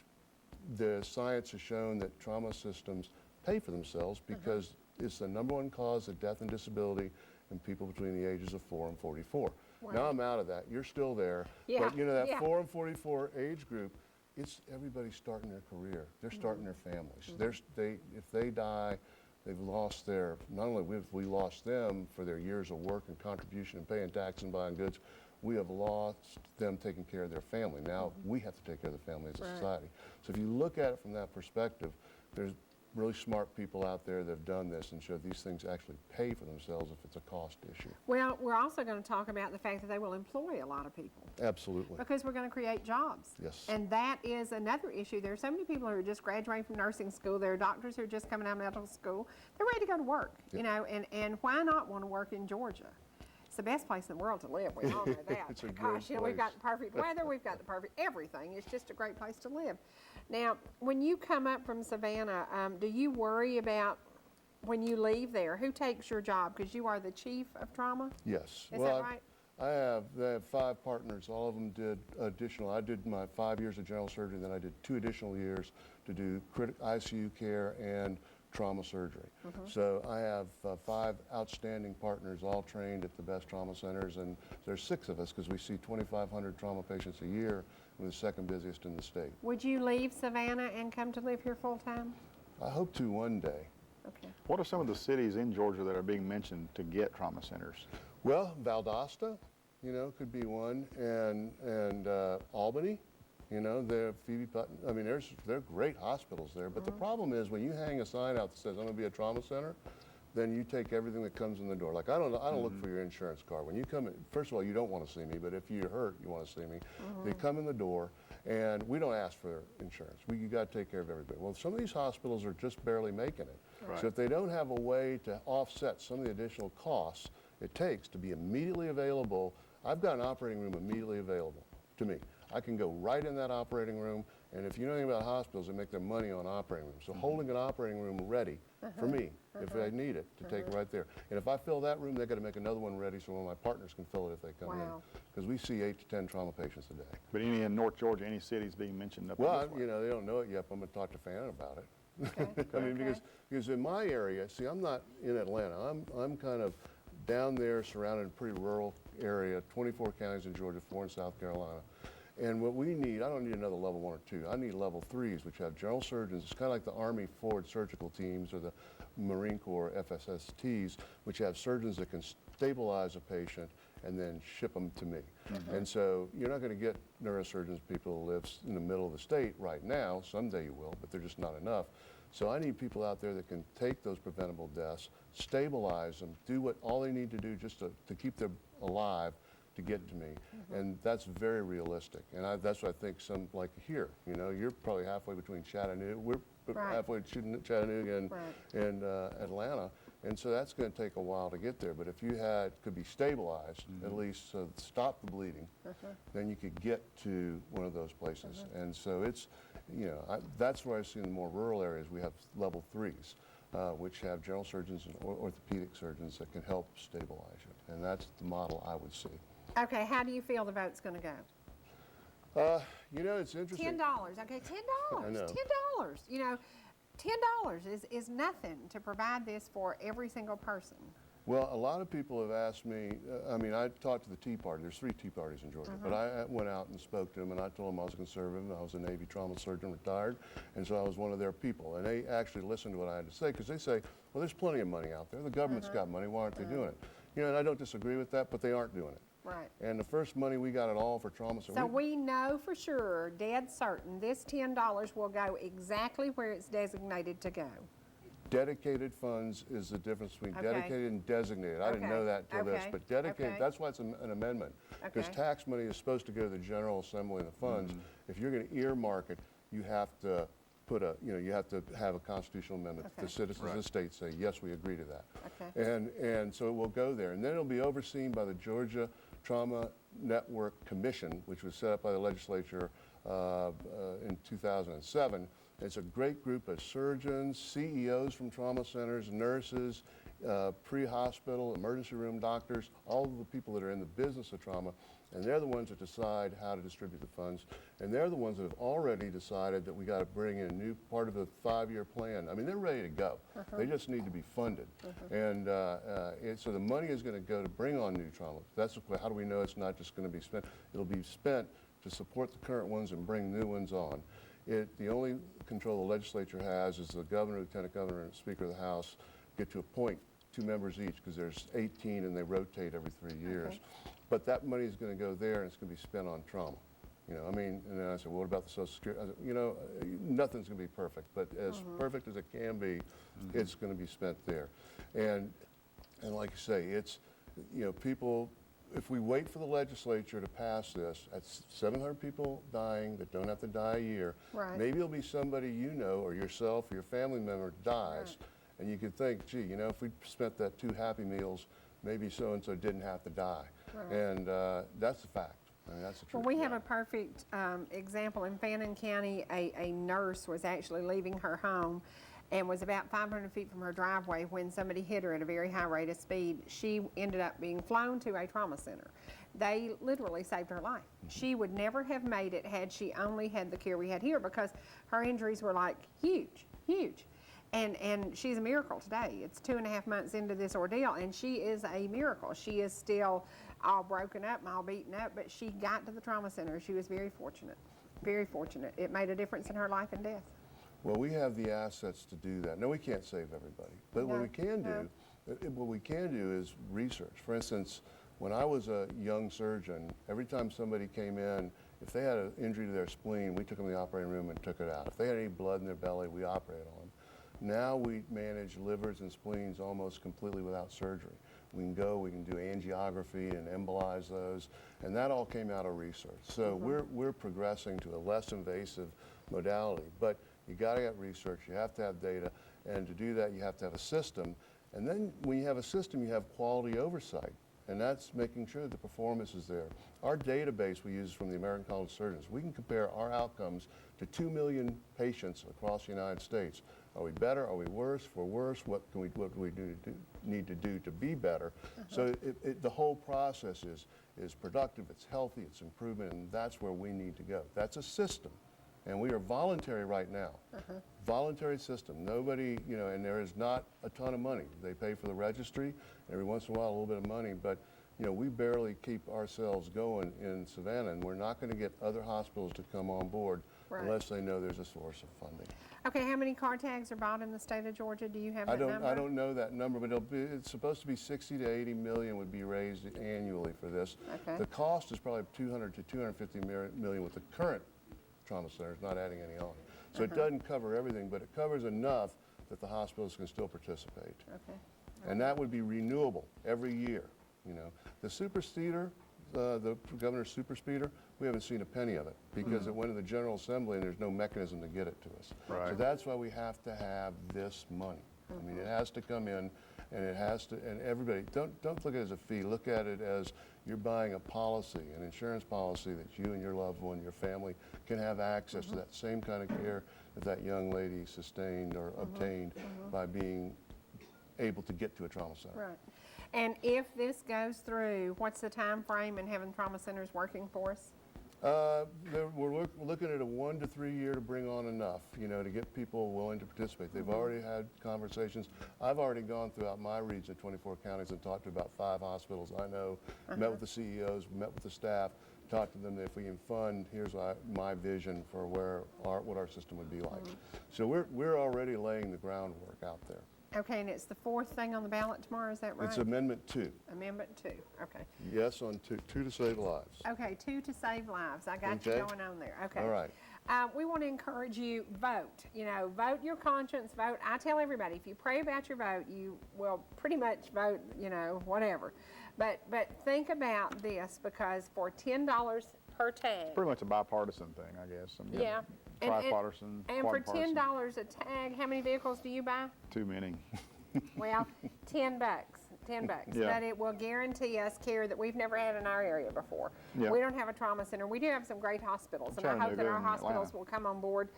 the science has shown that trauma systems pay for themselves because it's the number one cause of death and disability in people between the ages of 4 and 44. Now I'm out of that. You're still there. Yeah, But you know, that yeah. 4 and 44 age group, it's everybody starting their career. They're starting their families. If they die, they've lost not only have we lost them for their years of work and contribution and paying tax and buying goods, we have lost them taking care of their family. Now we have to take care of the family as a Right. society. So if you look at it from that perspective, there's really smart people out there that have done this and showed these things actually pay for themselves if it's a cost issue. Well, we're also going to talk about the fact that they will employ a lot of people Absolutely. because we're going to create jobs. Yes. And that is another issue. There are so many people who are just graduating from nursing school. There are doctors who are just coming out of medical school. They're ready to go to work, you know, and why not want to work in Georgia? It's the best place in the world to live. We all know that. It's a great Gosh, you know, we've got place. the perfect weather. We've got the perfect everything. It's just a great place to live. Now, when you come up from Savannah, do you worry about when you leave there, who takes your job? Because you are the chief of trauma? Yes. Is Well, that right? They have 5 partners. All of them did additional. I did my 5 years of general surgery, then I did 2 additional years to do ICU care and trauma surgery. So I have 5 outstanding partners, all trained at the best trauma centers, and there's 6 of us because we see 2,500 trauma patients a year. We're the second busiest in the state. Would you leave Savannah and come to live here full time? I hope to one day. Okay. What are some of the cities in Georgia that are being mentioned to get trauma centers? Well, Valdosta, could be one, and Albany, they're Phoebe Putnam. I mean, they're great hospitals there. But the problem is when you hang a sign out that says I'm going to be a trauma center, then you take everything that comes in the door. Like I don't look for your insurance card. When you come in, first of all, you don't want to see me, but if you're hurt, you want to see me. They come in the door, and we don't ask for insurance. You got to take care of everybody. Well, some of these hospitals are just barely making it. Right. So if they don't have a way to offset some of the additional costs it takes to be immediately available, I've got an operating room immediately available to me. I can go right in that operating room, and if you know anything about hospitals, they make their money on operating rooms. So holding an operating room ready for me, if I need it, to take it right there. And if I fill that room, they got to make another one ready so one of my partners can fill it if they come in. Because we see 8 to 10 trauma patients a day. But any in North Georgia, any cities being mentioned up Well, this way? they don't know it yet, but I'm going to talk to Fan about it. Okay. I mean, because in my area, see, I'm not in Atlanta. I'm kind of down there, surrounded in a pretty rural area, 24 counties in Georgia, 4 in South Carolina. And what we need, I don't need another level 1 or 2. I need level 3s, which have general surgeons. It's kind of like the Army forward surgical teams or the Marine Corps FSSTs, which have surgeons that can stabilize a patient and then ship them to me. And so you're not going to get neurosurgeons, people who live in the middle of the state right now. Someday you will, but they're just not enough. So I need people out there that can take those preventable deaths, stabilize them, do what all they need to do just to keep them alive to get to me. And that's very realistic. And that's what I think some, like here, you're probably halfway between Chattanooga, we're halfway between Chattanooga and Atlanta. And so that's going to take a while to get there. But if you could be stabilized, at least stop the bleeding, then you could get to one of those places. And so it's, that's where I see in the more rural areas, we have level 3s, which have general surgeons and orthopedic surgeons that can help stabilize you. And that's the model I would see. Okay, how do you feel the vote's going to go? It's interesting. $10, okay, $10. I know. $10. $10 is nothing to provide this for every single person. Well, a lot of people have asked me, I talked to the Tea Party. There's 3 Tea Parties in Georgia. But I went out and spoke to them, and I told them I was a conservative. I was a Navy trauma surgeon, retired, and so I was one of their people. And they actually listened to what I had to say, because they say, well, there's plenty of money out there. The government's got money. Why aren't they doing it? And I don't disagree with that, but they aren't doing it. Right. And the first money we got at all for trauma. So we know for sure, dead certain, this $10 will go exactly where it's designated to go. Dedicated funds is the difference between dedicated and designated. I didn't know that till this, but dedicated, that's why it's an amendment. Because tax money is supposed to go to the General Assembly and the funds. If you're going to earmark it, you have to put you have to have a constitutional amendment. The citizens of the state say, yes, we agree to that. And so it will go there. And then it'll be overseen by the Georgia Trauma Network Commission, which was set up by the legislature in 2007. It's a great group of surgeons, CEOs from trauma centers, nurses, pre-hospital, emergency room doctors, all of the people that are in the business of trauma, and they're the ones that decide how to distribute the funds, and they're the ones that have already decided that we got to bring in a new part of the 5-year plan. I mean, they're ready to go. They just need to be funded. And so the money is going to go to bring on new trauma. That's how do we know it's not just going to be spent? It'll be spent to support the current ones and bring new ones on. The only control the legislature has is the governor, lieutenant governor, and speaker of the House get to appoint 2 members each, because there's 18 and they rotate every 3 years. But that money is going to go there and it's going to be spent on trauma. And then I said, well, what about the Social Security? I said, nothing's going to be perfect, but as perfect as it can be, it's going to be spent there. And like you say, it's, people, if we wait for the legislature to pass this, that's 700 people dying that don't have to die a year. Right. Maybe it'll be somebody or yourself or your family member dies. And you could think, gee, if we spent that 2 Happy Meals, maybe so-and-so didn't have to die. And that's a fact. I mean, that's the Well, truth. we have a perfect example. In Fannin County, a nurse was actually leaving her home and was about 500 feet from her driveway when somebody hit her at a very high rate of speed. She ended up being flown to a trauma center. They literally saved her life. She would never have made it had she only had the care we had here, because her injuries were like huge, huge. And she's a miracle today. It's 2.5 months into this ordeal, and she is a miracle. She is still all broken up and all beaten up, but she got to the trauma center. She was very fortunate, very fortunate. It made a difference in her life and death. Well, we have the assets to do that. No, we can't save everybody, but what No, we can no. do, what we can do is research. For instance, when I was a young surgeon, every time somebody came in, if they had an injury to their spleen, we took them to the operating room and took it out. If they had any blood in their belly, we operated on them. Now we manage livers and spleens almost completely without surgery. We can go, we can do angiography and embolize those, and that all came out of research. So we're progressing to a less invasive modality, but you got to get research, you have to have data, and to do that you have to have a system. And then when you have a system, you have quality oversight, and that's making sure that the performance is there. Our database we use from the American College of Surgeons. We can compare our outcomes to 2 million patients across the United States. Are we better? Are we worse? If we're worse, what do we need to do to be better? So the whole process is productive, it's healthy, it's improvement, and that's where we need to go. That's a system. And we are voluntary right now. Voluntary system. Nobody, you know, and there is not a ton of money. They pay for the registry, every once in a while a little bit of money, but you know, we barely keep ourselves going in Savannah, and we're not going to get other hospitals to come on board Right. unless they know there's a source of funding. Okay, how many car tags are bought in the state of Georgia? Do you have I that number? don't know that number, but it's supposed to be 60 to 80 million would be raised annually for this. Okay. The cost is probably 200 to 250 million with the current trauma centers, not adding any on. So it doesn't cover everything, but it covers enough that the hospitals can still participate. Okay. And that would be renewable every year, you know. The super speeder, the governor's super speeder, we haven't seen a penny of it because it went to the General Assembly and there's no mechanism to get it to us. Right. So that's why we have to have this money. I mean, it has to come in, and it has to, and everybody, don't look at it as a fee, look at it as you're buying a policy, an insurance policy that you and your loved one, your family can have access to that same kind of care that that young lady sustained or obtained by being able to get to a trauma center. Right. And if this goes through, what's the time frame in having trauma centers working for us? We're looking at a 1 to 3 year to bring on enough, you know, to get people willing to participate. They've already had conversations. I've already gone throughout my region, 24 counties, and talked to about 5 hospitals I know, met with the CEOs, met with the staff, talked to them that if we can fund, here's my vision for what our system would be like. So we're already laying the groundwork out there. Okay, and it's the 4th thing on the ballot tomorrow, is that right? It's Amendment 2. Amendment 2, okay. Yes on 2 to save lives. Okay, 2 to save lives. I got you Okay. going on there. Okay. All right. We want to encourage you, vote. You know, vote your conscience, vote. I tell everybody, if you pray about your vote, you will pretty much vote, you know, whatever. But think about this, because for $10 per tag. Pretty much a bipartisan thing, I guess. I mean, Yeah. Tripartisan, And for quadpartisan. $10 a tag, how many vehicles do you buy? Too many. Well, $10, $10. Yeah. But it will guarantee us care that we've never had in our area before. Yeah. We don't have a trauma center. We do have some great hospitals, and I Trying to hope do that good our in hospitals Atlanta. will come on board,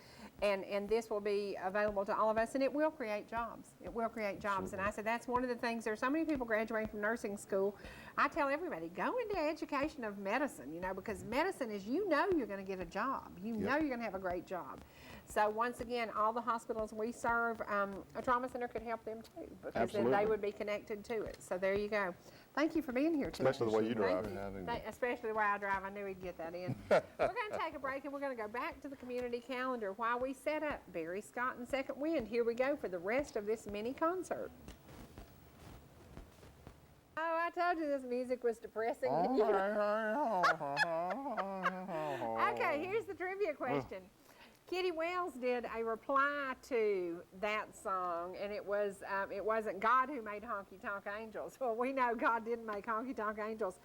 and this will be available to all of us, and it will create jobs. It will create jobs. And I said that's one of the things. There's so many people graduating from nursing school. I tell everybody, go into education of medicine, you know, because medicine is, you know, you're going to get a job. You know you're going to have a great job. So once again, all the hospitals we serve, a trauma center could help them too, because then they Absolutely. would be connected to it. So there you go. Thank you for being here today. Especially the way you Thank drive. you. For having me. Especially the way I drive. I knew he'd get that in. We're going to take a break, and we're going to go back to the community calendar while we set up Barry Scott and Second Wind. Here we go for the rest of this mini concert. Oh, I told you this music was depressing. and you- Okay, here's the trivia question. Kitty Wells did a reply to that song, and it wasn't God who made Honky Tonk Angels. Well, we know God didn't make Honky Tonk Angels,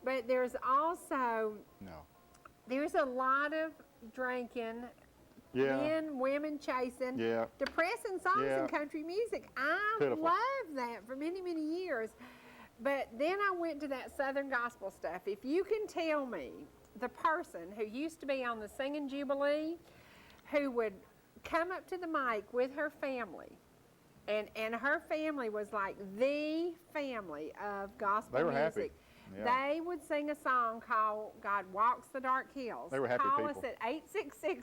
but there's also there's a lot of drinking, Yeah. men, women chasing, depressing songs Yeah. in country music. I Pitiful. love that for many, many years. But then I went to that Southern gospel stuff. If you can tell me the person who used to be on the Singing Jubilee, who would come up to the mic with her family, and her family was like the family of gospel They were happy. music. Yeah. They would sing a song called God Walks the Dark Hills. They were happy Call people. us at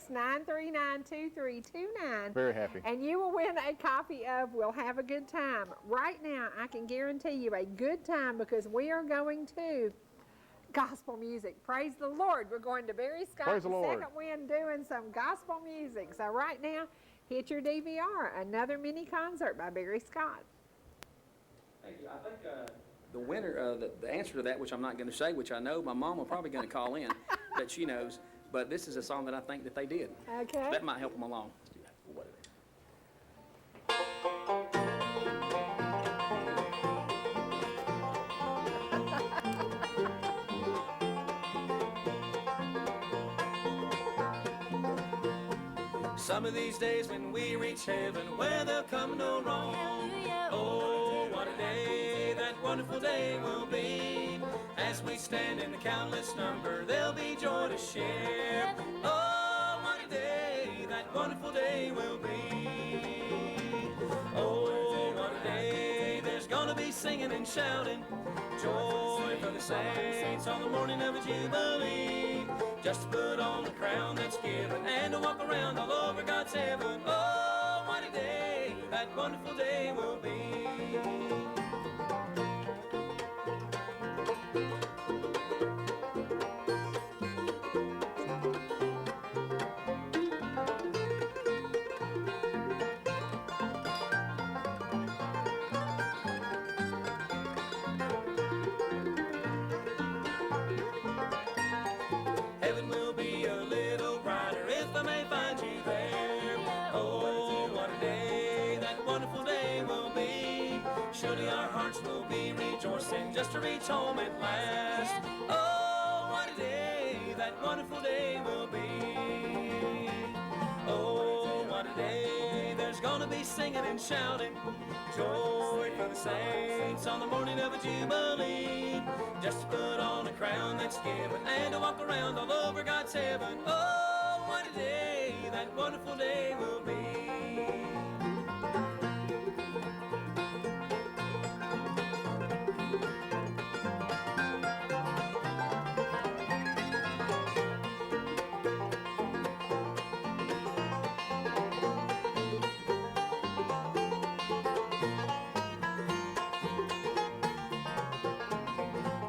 866-939-2329. Very happy. And you will win a copy of We'll Have a Good Time. Right now, I can guarantee you a good time because we are going to gospel music. Praise the Lord. We're going to Barry Scott Praise the and Lord. Second Wind doing some gospel music. So right now, hit your DVR. Another mini concert by Barry Scott. Thank you. I think the winner, the answer to that, which I'm not going to say, which I know my mom will probably going to call in, that she knows, but this is a song that I think that they did. Okay. That might help them along. Let's do that. Whatever. Some of these days when we reach heaven, where there'll come no wrong. Oh, what a day, that wonderful day will be. As we stand in the countless number, there'll be joy to share. Oh, what a day, that wonderful day will be. Oh, what a day, there's gonna be singing and shouting. Joy for the saints on the morning of a jubilee. Just to put on the crown that's given and to walk around all over God's heaven. Oh, what a day, that wonderful day will be. Heaven will be a little brighter if I may find you there. Oh, what a day, that wonderful day will be. Surely our hearts will be rejoicing just to reach home at last. Oh, what a day, that wonderful day will be. Oh, what a day, there's gonna be singing and shouting. Joy for the saints on the morning of a jubilee. Just to put on a crown that's given and to walk around all over God's heaven. Oh, what a day, that wonderful day will be.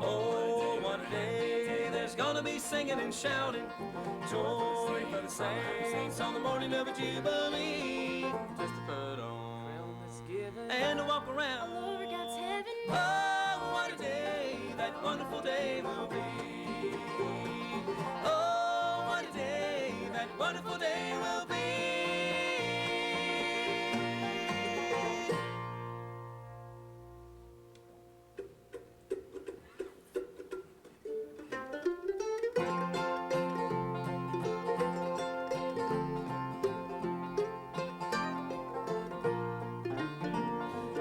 Oh, what a day, there's gonna be singing and shouting. Joy for the saints on the morning of a jubilee. Just to put on and to walk around all over God's heaven. Oh, what a day, that wonderful day will be. Oh, what a day, that wonderful day will be.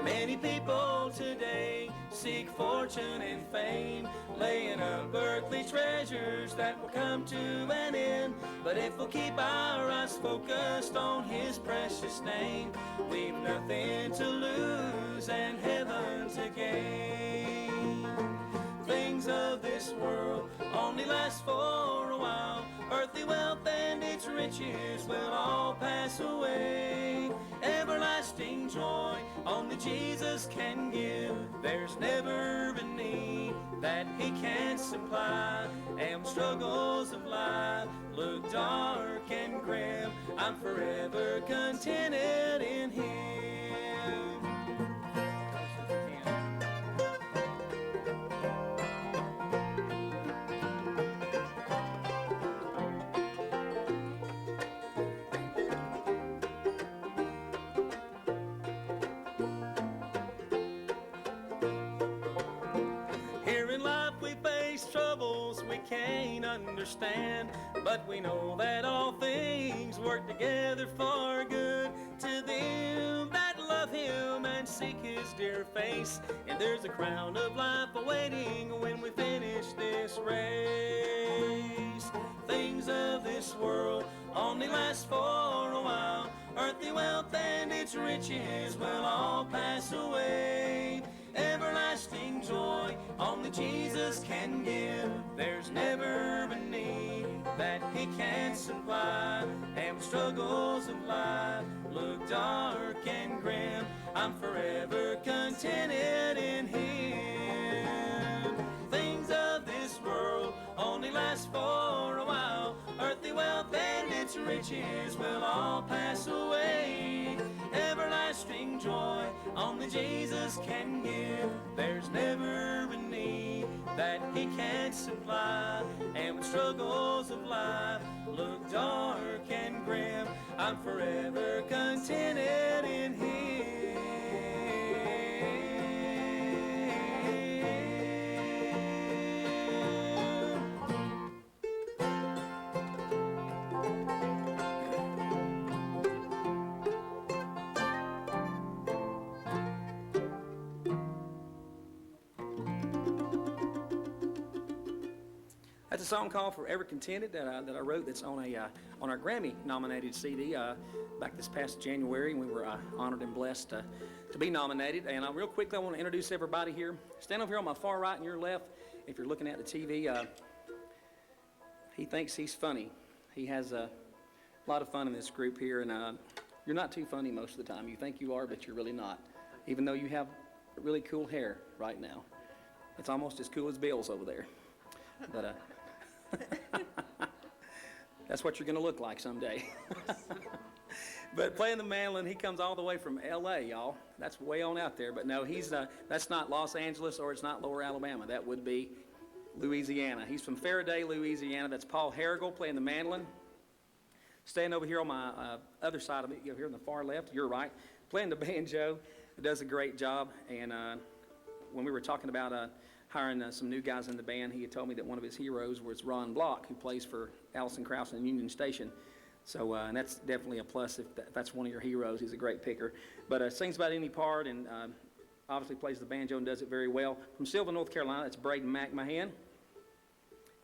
Many people today seek fortune and fame, laying up earthly treasures that will come to an end. But if we'll keep our eyes focused on His precious name, we've nothing to lose and heaven to gain. Things of this world only last for a while. Earthly wealth and its riches will all pass away. Everlasting joy only Jesus can give. There's never a need that He can't supply. And struggles of life look dark and grim, I'm forever contented in Him. Here in life we face troubles we can't understand, but we know that all things work together for good to them that love him and seek his dear face. And there's a crown of life awaiting when we finish this race. Things of this world only last for a while. Earthly wealth and its riches will all pass away. Everlasting joy only Jesus can give. There's never a need that he can't supply. And the struggles of life look dark and grim, I'm forever contented in him. Things of this world only last for a while. Earthly wealth and its riches will all pass away. Everlasting joy only Jesus can give. There's never a need that he can't supply. And when struggles of life look dark and grim, I'm forever contented in him. That's a song called "Forever Contented" that I wrote. That's on our Grammy-nominated CD back this past January. We were honored and blessed to be nominated. And real quickly, I want to introduce everybody here. Stand over here on my far right and your left. If you're looking at the TV, he thinks he's funny. He has a lot of fun in this group here, and you're not too funny most of the time. You think you are, but you're really not. Even though you have really cool hair right now, it's almost as cool as Bill's over there. But that's what you're going to look like someday. But playing the mandolin, he comes all the way from L.A., y'all. That's way on out there. But no, that's not Los Angeles, or it's not Lower Alabama. That would be Louisiana. He's from Faraday, Louisiana. That's Paul Harrigal playing the mandolin. Staying over here on my other side of me, here on the far left, you're right, playing the banjo. Does a great job. And when we were talking about hiring some new guys in the band, he had told me that one of his heroes was Ron Block, who plays for Allison Krauss in Union Station. So, and that's definitely a plus if that's one of your heroes. He's a great picker. But sings about any part, and obviously plays the banjo and does it very well. From Sylvan, North Carolina, it's Braden McMahon.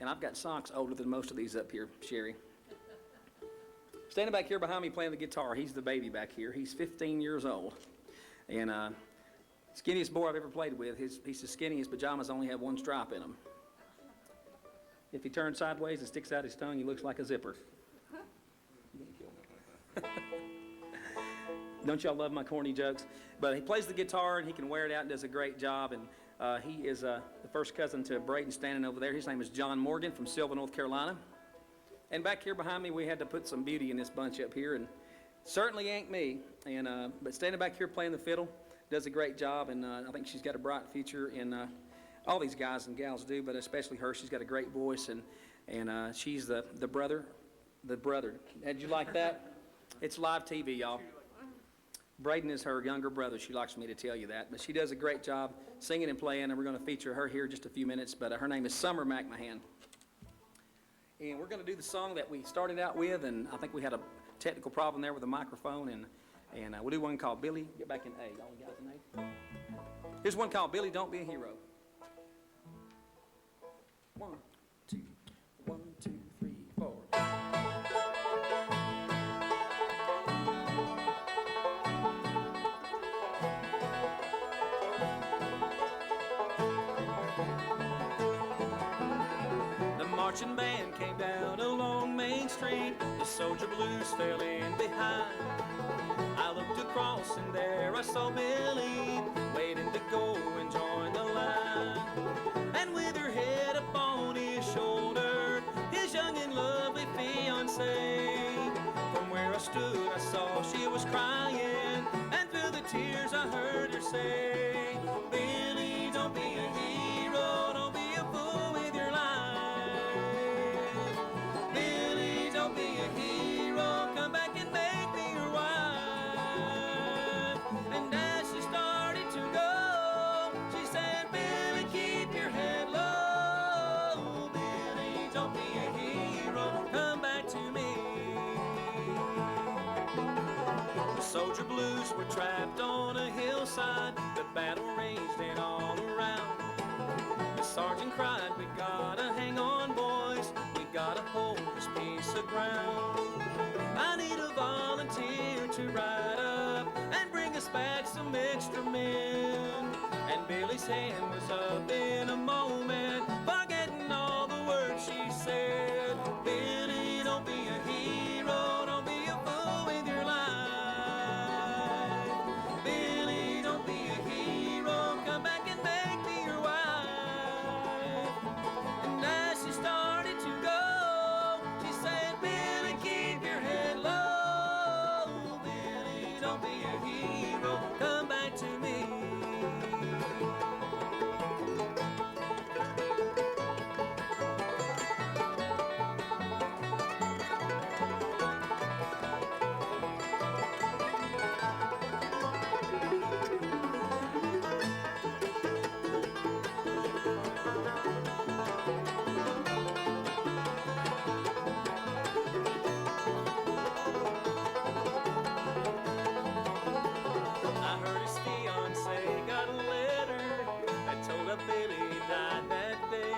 And I've got socks older than most of these up here, Cherie. Standing back here behind me playing the guitar, he's the baby back here. He's 15 years old. And skinniest boy I've ever played with. He's so skinny, his pajamas only have one stripe in them. If he turns sideways and sticks out his tongue, he looks like a zipper. Don't y'all love my corny jokes? But he plays the guitar, and he can wear it out and does a great job. And he is the first cousin to Braden standing over there. His name is John Morgan from Sylvan, North Carolina. And back here behind me, we had to put some beauty in this bunch up here, and certainly ain't me. And but standing back here playing the fiddle, does a great job, and I think she's got a bright future. And all these guys and gals do, but especially her. She's got a great voice, and she's the brother. Did you like that? It's live TV, y'all. Braden is her younger brother. She likes me to tell you that, but she does a great job singing and playing, and we're going to feature her here in just a few minutes. But her name is Summer McMahon, and we're going to do the song that we started out with, and I think we had a technical problem there with the microphone, and we'll do one called Billy. Get back in A. All you guys in A. Here's one called Billy, Don't Be a Hero. 1, 2, 1, 2, 3, 4. The marching band came down along Main Street. The soldier blues fell in behind. I looked across and there I saw Billy waiting to go and join the line. And with her head upon his shoulder, his young and lovely fiancée. From where I stood I saw she was crying, and through the tears I heard her say, Billy, don't be a hero, don't be a fool with your life. Billy, don't be a hero, come back and make me your wife. And as she started to go, she soldier blues were trapped on a hillside. The battle raged and all around. The sergeant cried, we gotta hang on, boys. We gotta hold this piece of ground. I need a volunteer to ride up and bring us back some extra men. And Billy's hand was up in a moment, forgetting all the words she said. Billy, don't be a hero, don't be a fool with your life. Billy, don't be a hero, come back and make me your wife. And as she started to go, she said, Billy, keep your head low. Billy, don't be a hero, come back to me. I heard his fiancée got a letter that told her Billy died that day.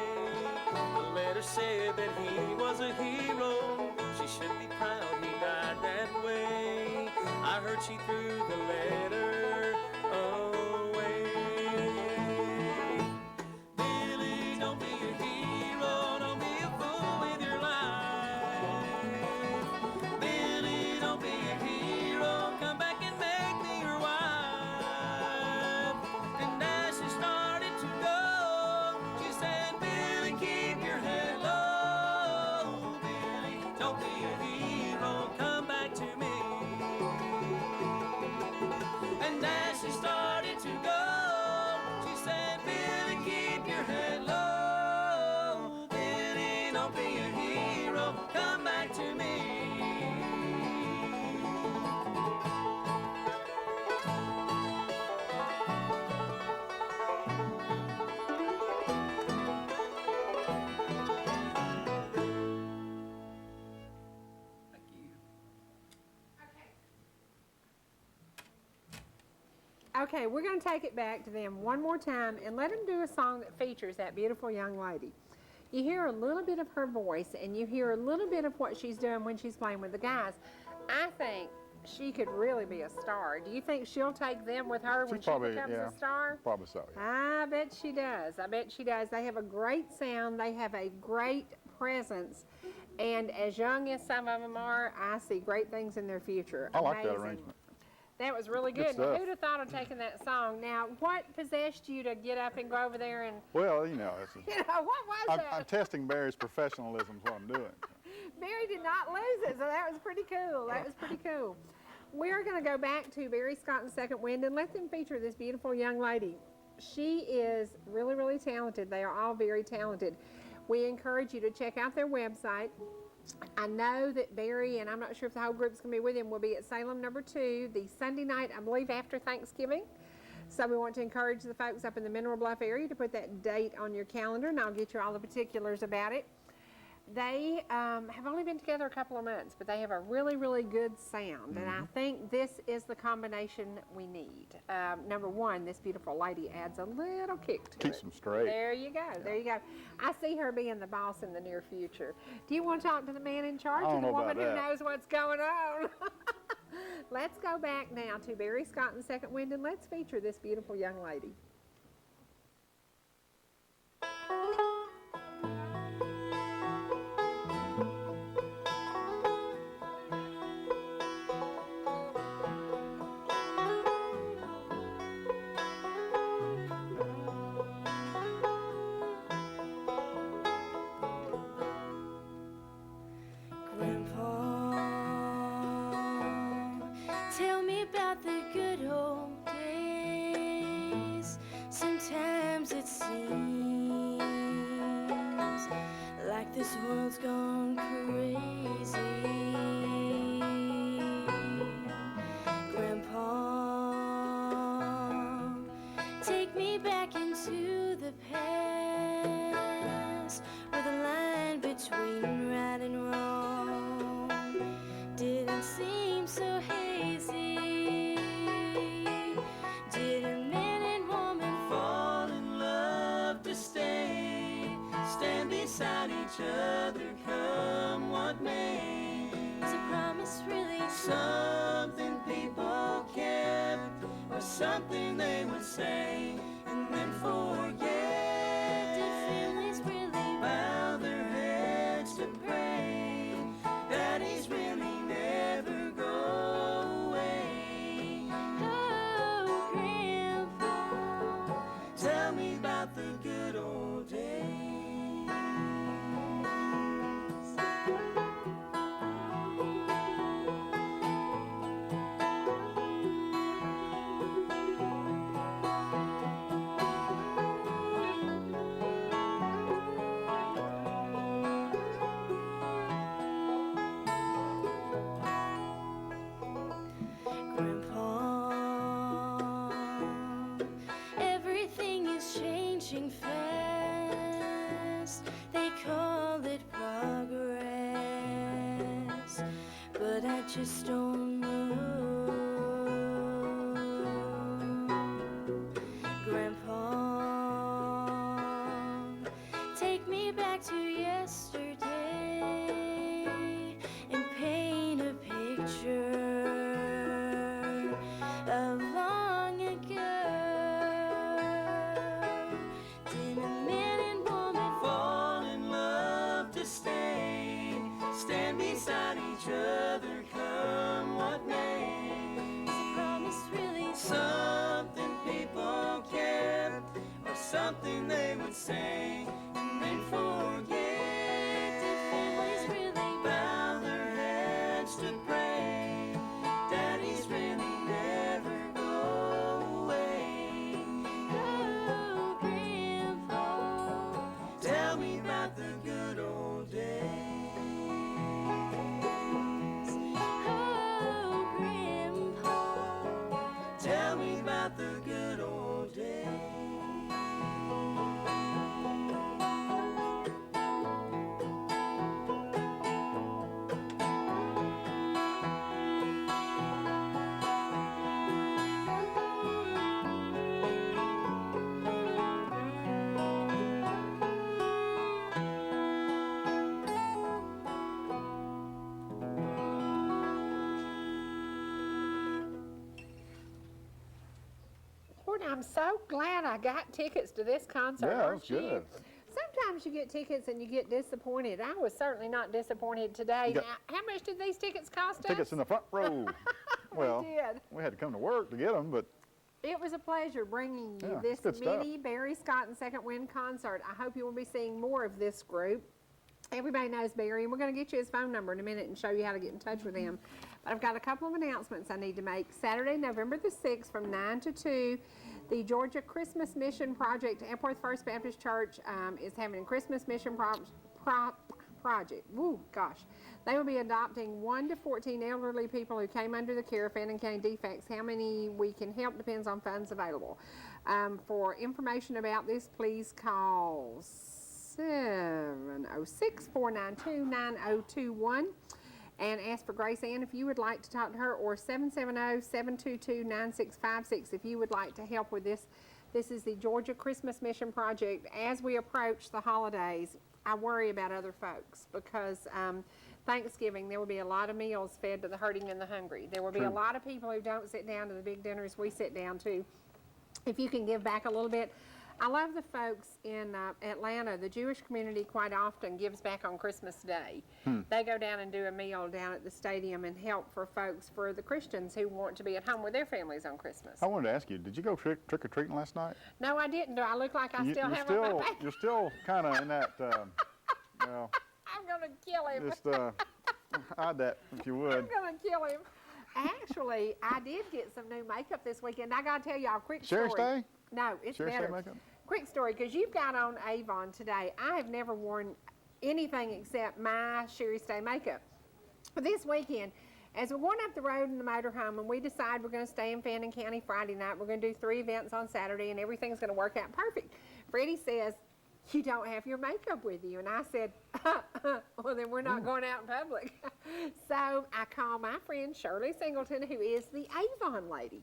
The letter said that he was a hero. She should be proud he died that way. I heard she threw the letter away. Billy, don't be a hero, don't be a fool with your life. Billy, don't be a hero, come back and make me your wife. And as she started to go, she said, Billy, keep your head low. Billy, don't be a hero, come back to me. And as she started to go, she said, Billy, keep your head low. Billy, don't be a hero, come back to me. Thank you. Okay, we're going to take it back to them one more time and let them do a song that features that beautiful young lady. You hear a little bit of her voice and you hear a little bit of what she's doing when she's playing with the guys. I think she could really be a star. Do you think she'll take them with her when She's she probably, becomes yeah, a star? probably so, yeah. I bet she does. I bet she does. They have a great sound. They have a great presence. And as young as some of them are, I see great things in their future. I like that Amazing. arrangement. That was really Good good. Now, stuff. who'd have thought of taking that song? Now, what possessed you to get up and go over there and, Well, you know, it's you know, what was I'm that? testing Barry's professionalism is what I'm doing. Barry did not lose it, so that was pretty cool. That was pretty cool. We're going to go back to Barry Scott and Second Wind and let them feature this beautiful young lady. She is really, really talented. They are all very talented. We encourage you to check out their website. I know that Barry, and I'm not sure if the whole group's going to be with him, will be at Salem number 2 the Sunday night, I believe, after Thanksgiving. So we want to encourage the folks up in the Mineral Bluff area to put that date on your calendar, and I'll get you all the particulars about it. They have only been together a couple of months, but they have a really, really good sound, and I think this is the combination we need. Number one, this beautiful lady adds a little kick to Keeps it. them straight. There you go. There you go. I see her being the boss in the near future. Do you want to talk to the man in charge I or don't the know about woman who that. knows what's going on? Let's go back now to Barry Scott and Second Wind, and let's feature this beautiful young lady. Grandpa, tell me about the good old days. Sometimes it seems like this world's gone crazy. Grandpa, take me back into the past, where the line between right and wrong didn't seem so hazy. stand beside each other, come what may. Is a promise really Something people kept, or something they would say, and then forget. did families really Bow their heads to pray. Daddies really never go away. Oh, Grandpa. Tell me about the good old days. Grandpa, everything is changing fast. They call it progress, but I just don't know. Grandpa, take me back to yesterday and paint a picture of long ago. Did a man and woman Fall in love to stay, stand beside each other, come what may. Is a promise really Something people kept, or something they would say, and then forget. Did families really Bow their heads to pray. Daddies really never go away. Oh, Grandpa. Tell me about the good old days. Oh, Grandpa. Tell me about the good old days. Lord, I'm so glad I got tickets to this concert. Yeah, it aren't was good. you? Sometimes you get tickets and you get disappointed. I was certainly not disappointed today. You got- Now, how much did these tickets cost Tickets us? in the front row. Well, did. we had to come to work to get them, but It was a pleasure bringing you Yeah, this it's good stuff. mini Barry Scott and Second Wind concert. I hope you will be seeing more of this group. Everybody knows Barry, and we're going to get you his phone number in a minute and show you how to get in touch with him. But I've got a couple of announcements I need to make. Saturday, November the 6th from 9 to 2, the Georgia Christmas Mission Project, Epworth First Baptist Church is having a Christmas Mission project. Woo, gosh. They will be adopting 1 to 14 elderly people who came under the care of Fannin County defects. How many we can help depends on funds available. For information about this, please call 706-492-9021 and ask for Grace Ann if you would like to talk to her, or 770-722-9656 if you would like to help with this. This is the Georgia Christmas Mission Project. As we approach the holidays, I worry about other folks because Thanksgiving, there will be a lot of meals fed to the hurting and the hungry. There will be a lot of people who don't sit down to the big dinners we sit down to. If you can give back a little bit. I love the folks in Atlanta. The Jewish community quite often gives back on Christmas Day. They go down and do a meal down at the stadium and help for folks, for the Christians who want to be at home with their families on Christmas. I wanted to ask you, did you go trick-or-treating last night? No, I didn't. Do I look like I still you're have still, my back? You're still kind of in that, well, I'm going to kill him. just hide that if you would. I'm going to kill him. Actually, I did get some new makeup this weekend. I got to tell y'all a quick story. Sherry's Day? No, it's Sherry's Day better. makeup? Quick story, because you've got on Avon today. I have never worn anything except my Cherie's Day makeup. But this weekend, as we're going up the road in the motorhome and we decide we're going to stay in Fannin County Friday night, we're going to do 3 events on Saturday and everything's going to work out perfect. Freddie says, you don't have your makeup with you. And I said, well, then we're not going out in public. So I call my friend Shirley Singleton, who is the Avon lady.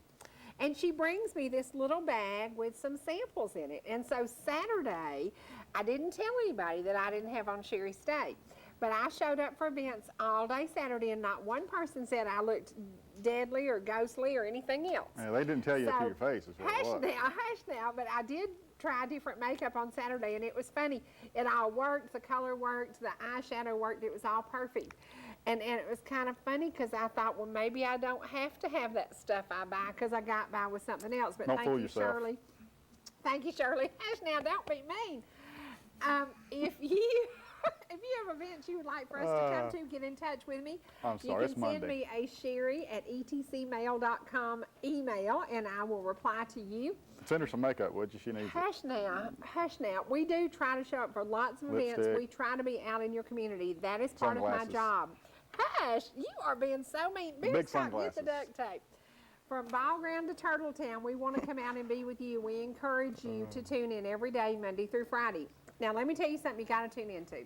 And she brings me this little bag with some samples in it. And so Saturday, I didn't tell anybody that I didn't have on Cherie Stay. But I showed up for events all day Saturday, and not one person said I looked deadly or ghostly or anything else. Yeah, they didn't tell you to So, your face is what it hush was. now, but I did try different makeup on Saturday, and it was funny. It all worked, the color worked, the eyeshadow worked, it was all perfect. And it was kind of funny because I thought, well, maybe I don't have to have that stuff I buy because I got by with something else. But Don't thank fool you, yourself. Shirley. Thank you, Shirley. Hush now, don't be mean. If you if you have events you would like for us to come to, get in touch with me. I'm sorry, You it's can send Monday. me a Cherie@etcmail.com email, and I will reply to you. Send her some makeup, would you? She needs it. Hush now, hush now. We do try to show up for lots of events. Lipstick. We try to be out in your community. That is part of my Sunglasses. job. Hush, you are being so mean. Big Big Scott, get the sunglasses. duct tape. From Ball Ground to Turtletown, we want to come out and be with you. We encourage you to tune in every day, Monday through Friday. Now, let me tell you something you got to tune into.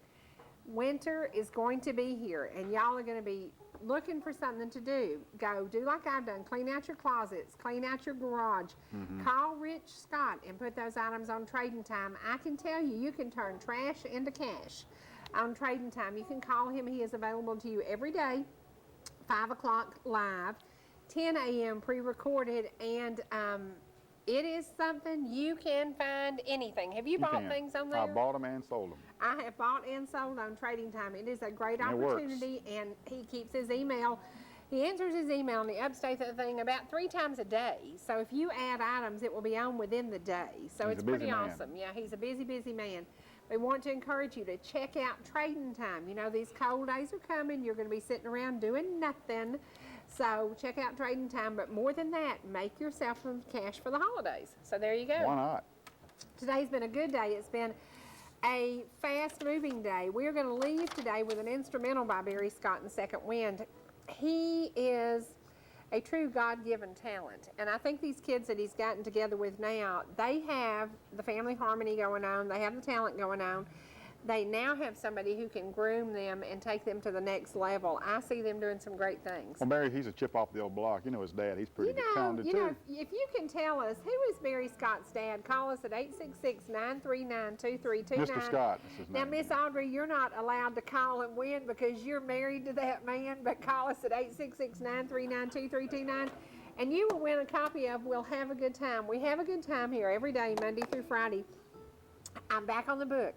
Winter is going to be here, and y'all are going to be looking for something to do. Go do like I've done. Clean out your closets. Clean out your garage. Call Rich Scott and put those items on Trading Time. I can tell you, you can turn trash into cash on Trading Time. You can call him. He is available to you every day, 5 o'clock live, 10 a.m. pre-recorded, and it is something you can find anything. Have you bought can. things on there? I bought them and sold them. I have bought and sold on Trading Time. It is a great And it works. opportunity, and he keeps his email. He answers his email and he updates that thing about 3 times a day. So if you add items, it will be on within the day. So He's it's a busy pretty man. awesome. Yeah, he's a busy, busy man. We want to encourage you to check out Trading Time. You know, these cold days are coming. You're going to be sitting around doing nothing. So check out Trading Time. But more than that, make yourself some cash for the holidays. So there you go. Why not? Today's been a good day. It's been a fast-moving day. We're going to leave today with an instrumental by Barry Scott and Second Wind. He is a true God-given talent, and I think these kids that he's gotten together with now, they have the family harmony going on, they have the talent going on. They now have somebody who can groom them and take them to the next level. I see them doing some great things. Well, Barry, he's a chip off the old block. You know his dad. He's pretty talented, You know, too. if you can tell us, who is Barry Scott's dad, call us at 866-939-2329. Mr. Scott is his Now, name. Miss Audrey, you're not allowed to call and win because you're married to that man, but call us at 866-939-2329, and you will win a copy of We'll Have a Good Time. We have a good time here every day, Monday through Friday. I'm back on the book.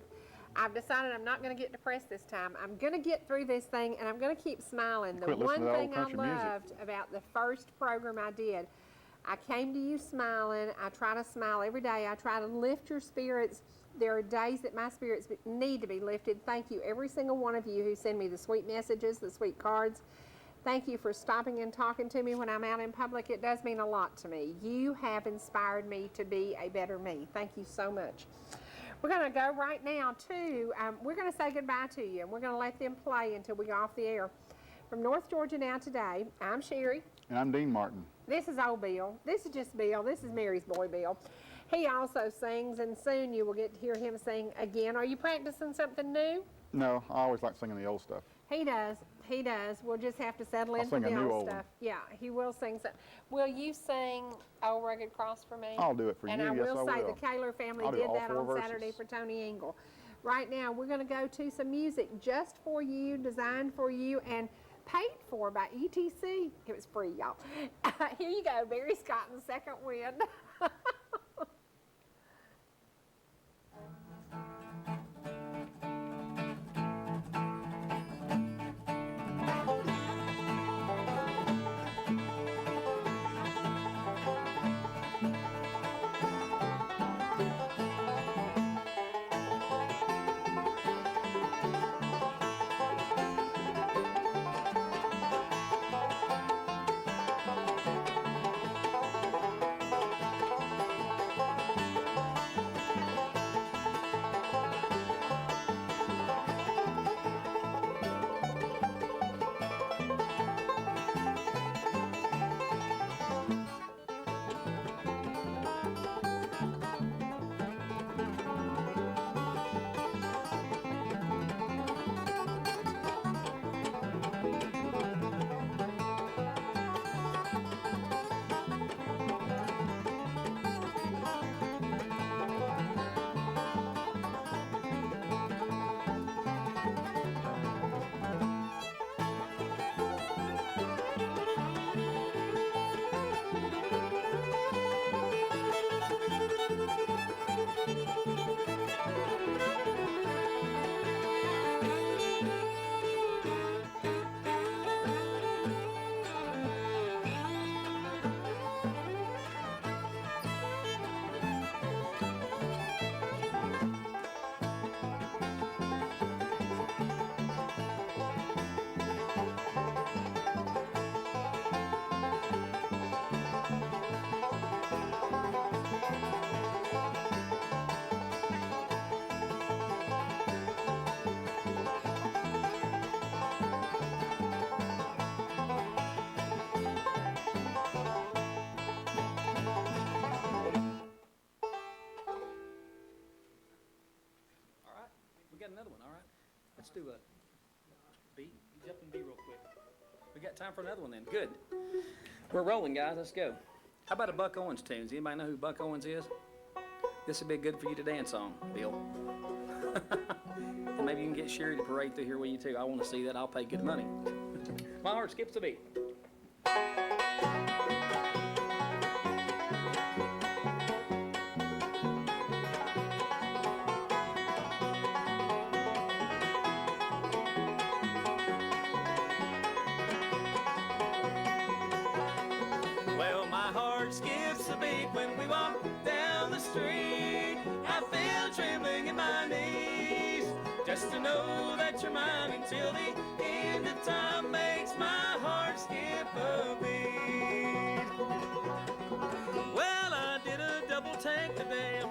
I've decided I'm not going to get depressed this time. I'm going to get through this thing, and I'm going to keep smiling. The Quit one listening to that thing old I country music. loved about the first program I did, I came to you smiling. I try to smile every day. I try to lift your spirits. There are days that my spirits need to be lifted. Thank you, every single one of you who send me the sweet messages, the sweet cards. Thank you for stopping and talking to me when I'm out in public. It does mean a lot to me. You have inspired me to be a better me. Thank you so much. We're going to go right now to, we're going to say goodbye to you, and we're going to let them play until we go off the air. From North Georgia Now Today, I'm Cherie. And I'm Dean Martin. This is old Bill. This is just Bill. This is Mary's boy, Bill. He also sings, and soon you will get to hear him sing again. Are you practicing something new? No, I always like singing the old stuff. He does. He does. We'll just have to settle in I'll for sing a the new old old stuff. one. Yeah, he will sing some. Will you sing "Old Rugged Cross" for me? I'll do it for and you. I Yes, will I say will. the Kaler family I'll do did all that 4 on verses. Saturday for Tony Engel. Right now, we're going to go to some music just for you, designed for you, and paid for by ETC. It was free, y'all. Here you go, Barry Scott and Second Wind. another one, all right? Let's do a B. You jump in B real quick. We got time for another one then. Good. We're rolling, guys. Let's go. How about a Buck Owens tune? Does anybody know who Buck Owens is? This would be good for you to dance on, Bill. And maybe you can get Cherie to parade through here with you too. I want to see that. I'll pay good money. My heart skips a beat. Well, my heart skips a beat when we walk down the street. I feel trembling in my knees just to know that you're mine until the end of time makes my heart skip a beat. Well, I did a double take today